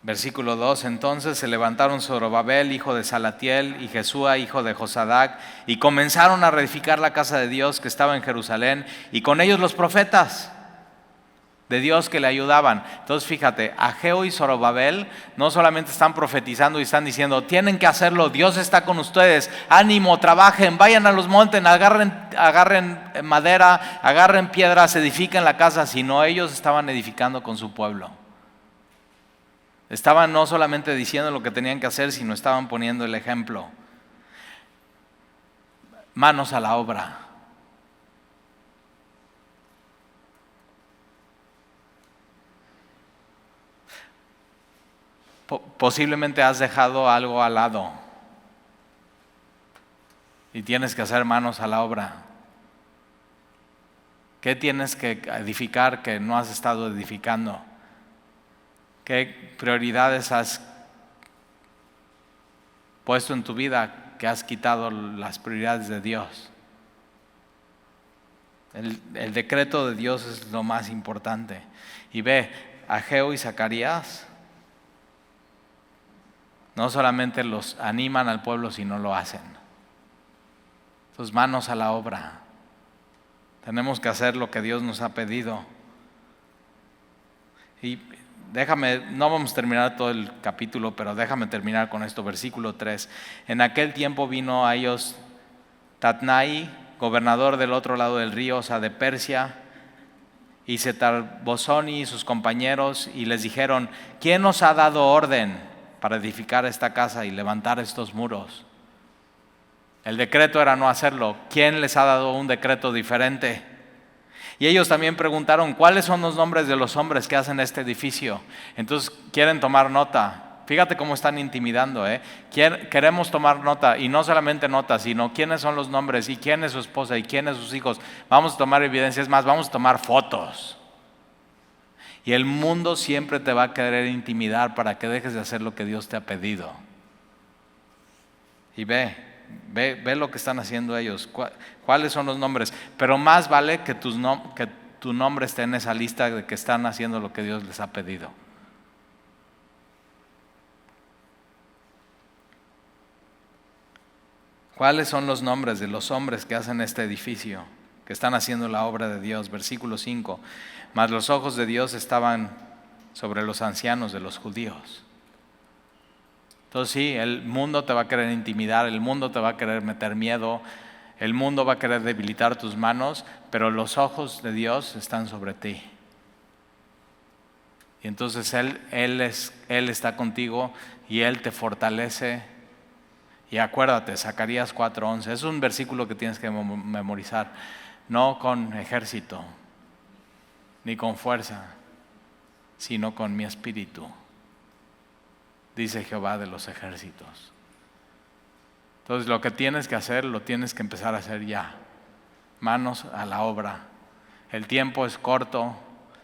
Versículo 2, entonces se levantaron Zorobabel, hijo de Salatiel, y Jesúa, hijo de Josadac, y comenzaron a reedificar la casa de Dios que estaba en Jerusalén, y con ellos los profetas de Dios que le ayudaban. Entonces fíjate, Ageo y Zorobabel no solamente están profetizando y están diciendo, tienen que hacerlo, Dios está con ustedes, ánimo, trabajen, vayan a los montes, agarren madera, agarren piedras, edifiquen la casa, sino ellos estaban edificando con su pueblo. Estaban no solamente diciendo lo que tenían que hacer, sino estaban poniendo el ejemplo. Manos a la obra. Posiblemente has dejado algo al lado y tienes que hacer manos a la obra. ¿Qué tienes que edificar que no has estado edificando? ¿Qué prioridades has puesto en tu vida que has quitado las prioridades de Dios? El decreto de Dios es lo más importante. Y ve, Ageo y Zacarías no solamente los animan al pueblo, sino lo hacen. Sus manos a la obra. Tenemos que hacer lo que Dios nos ha pedido. Y no vamos a terminar todo el capítulo, pero déjame terminar con esto, versículo 3. En aquel tiempo vino a ellos Tatnai, gobernador del otro lado del río, o sea, de Persia, y Setar-Bosoni y sus compañeros, y les dijeron: ¿quién nos ha dado orden para edificar esta casa y levantar estos muros? El decreto era no hacerlo. ¿Quién les ha dado un decreto diferente? Y ellos también preguntaron: ¿cuáles son los nombres de los hombres que hacen este edificio? Entonces quieren tomar nota. Fíjate cómo están intimidando, Queremos tomar nota, y no solamente nota, sino quiénes son los nombres, y quién es su esposa, y quién es sus hijos. Vamos a tomar evidencias más, vamos a tomar fotos. Y el mundo siempre te va a querer intimidar para que dejes de hacer lo que Dios te ha pedido. Y ve lo que están haciendo ellos. ¿Cuáles son los nombres? Pero más vale que tu nombre esté en esa lista de que están haciendo lo que Dios les ha pedido. ¿Cuáles son los nombres de los hombres que hacen este edificio, que están haciendo la obra de Dios? Versículo 5. Mas los ojos de Dios estaban sobre los ancianos de los judíos. Entonces sí, el mundo te va a querer intimidar, el mundo te va a querer meter miedo, el mundo va a querer debilitar tus manos, pero los ojos de Dios están sobre ti. Y entonces Él está contigo y Él te fortalece. Y acuérdate, Zacarías 4:11, es un versículo que tienes que memorizar. No con ejército, ni con fuerza, sino con mi espíritu, dice Jehová de los ejércitos. Entonces lo que tienes que hacer, lo tienes que empezar a hacer ya. Manos a la obra. El tiempo es corto,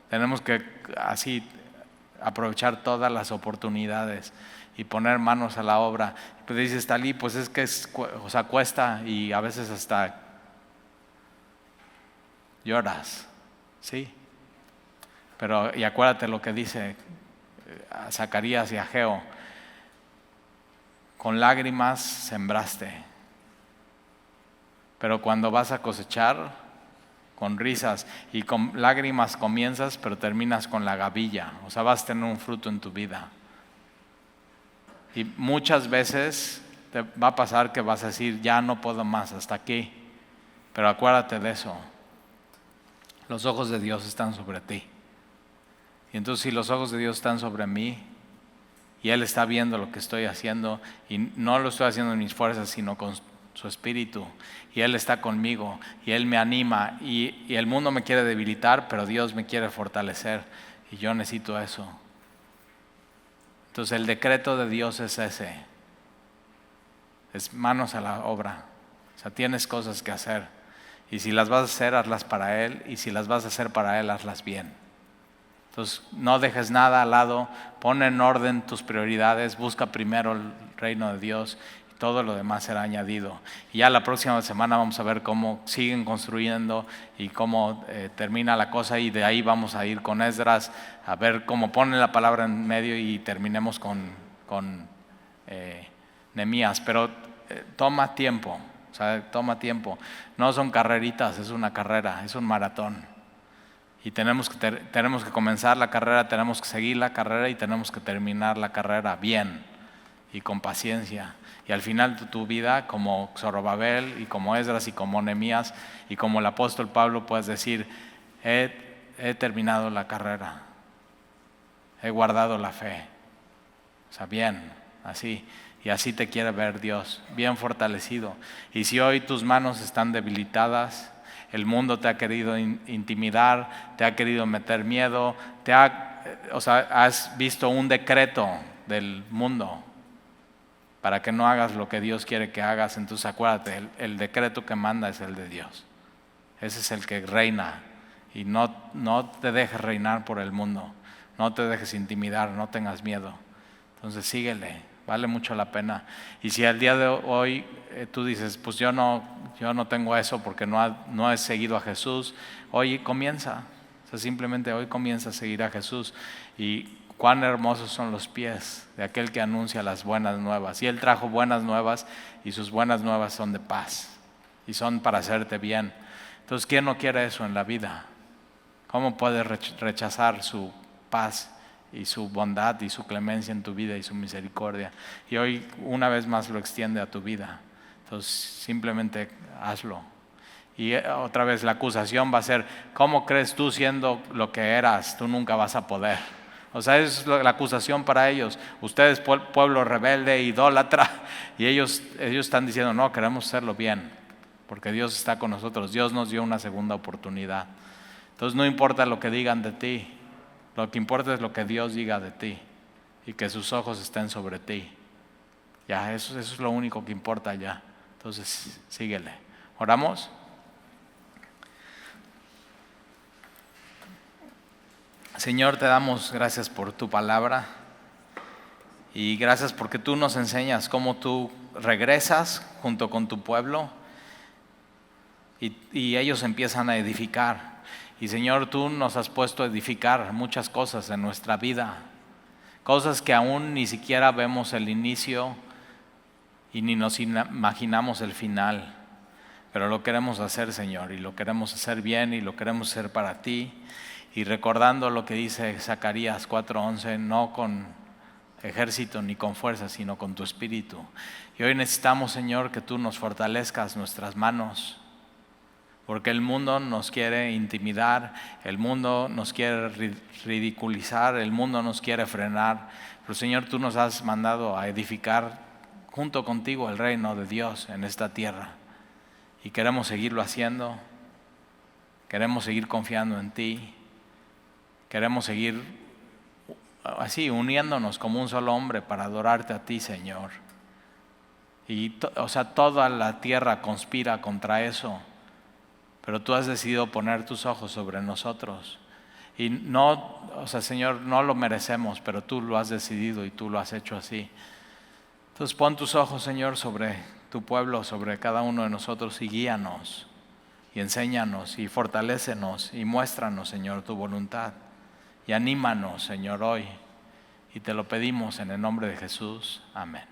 tenemos que así aprovechar todas las oportunidades y poner manos a la obra. Pues dices: Talí, pues es que cuesta, y a veces hasta lloras, ¿sí? Pero, y acuérdate lo que dice a Zacarías y a Ageo: con lágrimas sembraste, pero cuando vas a cosechar, con risas, y con lágrimas comienzas, pero terminas con la gavilla. O sea, vas a tener un fruto en tu vida. Y muchas veces te va a pasar que vas a decir: ya no puedo más, hasta aquí. Pero acuérdate de eso. Los ojos de Dios están sobre ti. Y entonces, si los ojos de Dios están sobre mí, y Él está viendo lo que estoy haciendo, y no lo estoy haciendo en mis fuerzas, sino con su espíritu, y Él está conmigo, y Él me anima, y el mundo me quiere debilitar, pero Dios me quiere fortalecer, y yo necesito eso. Entonces el decreto de Dios es ese: es manos a la obra. O sea, tienes cosas que hacer, y si las vas a hacer, hazlas para Él, y si las vas a hacer para Él, hazlas bien. Entonces no dejes nada al lado, pon en orden tus prioridades, busca primero el reino de Dios, y todo lo demás será añadido. Y ya la próxima semana vamos a ver cómo siguen construyendo y cómo termina la cosa, y de ahí vamos a ir con Esdras a ver cómo pone la palabra en medio, y terminemos con Nehemías. Pero toma tiempo, o sea, toma tiempo. No son carreritas, es una carrera, es un maratón. Y tenemos que comenzar la carrera, tenemos que seguir la carrera, y tenemos que terminar la carrera bien y con paciencia. Y al final de tu vida, como Zorobabel y como Esdras y como Nehemías y como el apóstol Pablo, puedes decir: he terminado la carrera, he guardado la fe. O sea, bien, así. Y así te quiere ver Dios, bien fortalecido. Y si hoy tus manos están debilitadas, el mundo te ha querido intimidar, te ha querido meter miedo, has visto un decreto del mundo, para que no hagas lo que Dios quiere que hagas. Entonces acuérdate, el decreto que manda es el de Dios. Ese es el que reina, y no te dejes reinar por el mundo, no te dejes intimidar, no tengas miedo. Entonces síguele, vale mucho la pena. Y si al día de hoy tú dices, pues yo no tengo eso porque no he seguido a Jesús, hoy comienza. O sea, simplemente hoy comienza a seguir a Jesús. Y cuán hermosos son los pies de aquel que anuncia las buenas nuevas. Y Él trajo buenas nuevas, y sus buenas nuevas son de paz y son para hacerte bien. Entonces, ¿quién no quiere eso en la vida? ¿Cómo puedes rechazar su paz y su bondad y su clemencia en tu vida y su misericordia? Y hoy una vez más lo extiende a tu vida. Entonces simplemente hazlo. Y otra vez la acusación va a ser, ¿cómo crees tú siendo lo que eras? Tú nunca vas a poder. O sea, es la acusación para ellos. Ustedes, pueblo rebelde, idólatra, y ellos están diciendo, no, queremos hacerlo bien, porque Dios está con nosotros. Dios nos dio una segunda oportunidad. Entonces no importa lo que digan de ti, lo que importa es lo que Dios diga de ti, y que sus ojos estén sobre ti. Ya, eso es lo único que importa ya. Entonces síguele. ¿Oramos? Señor, te damos gracias por tu palabra, y gracias porque tú nos enseñas cómo tú regresas junto con tu pueblo, y ellos empiezan a edificar. Y Señor, tú nos has puesto a edificar muchas cosas en nuestra vida, cosas que aún ni siquiera vemos el inicio y ni nos imaginamos el final, pero lo queremos hacer, Señor, y lo queremos hacer bien, y lo queremos hacer para ti. Y recordando lo que dice Zacarías 4:11, no con ejército ni con fuerza, sino con tu espíritu. Y hoy necesitamos, Señor, que tú nos fortalezcas nuestras manos, porque el mundo nos quiere intimidar, el mundo nos quiere ridiculizar, el mundo nos quiere frenar. Pero Señor, tú nos has mandado a edificar junto contigo el reino de Dios en esta tierra, y queremos seguirlo haciendo. Queremos seguir confiando en ti. Queremos seguir así, uniéndonos como un solo hombre para adorarte a ti, Señor. Y toda la tierra conspira contra eso, pero tú has decidido poner tus ojos sobre nosotros. Y Señor, no lo merecemos, pero tú lo has decidido y tú lo has hecho así. Entonces pon tus ojos, Señor, sobre tu pueblo, sobre cada uno de nosotros, y guíanos, y enséñanos, y fortalécenos, y muéstranos, Señor, tu voluntad. Y anímanos, Señor, hoy. Y te lo pedimos en el nombre de Jesús. Amén.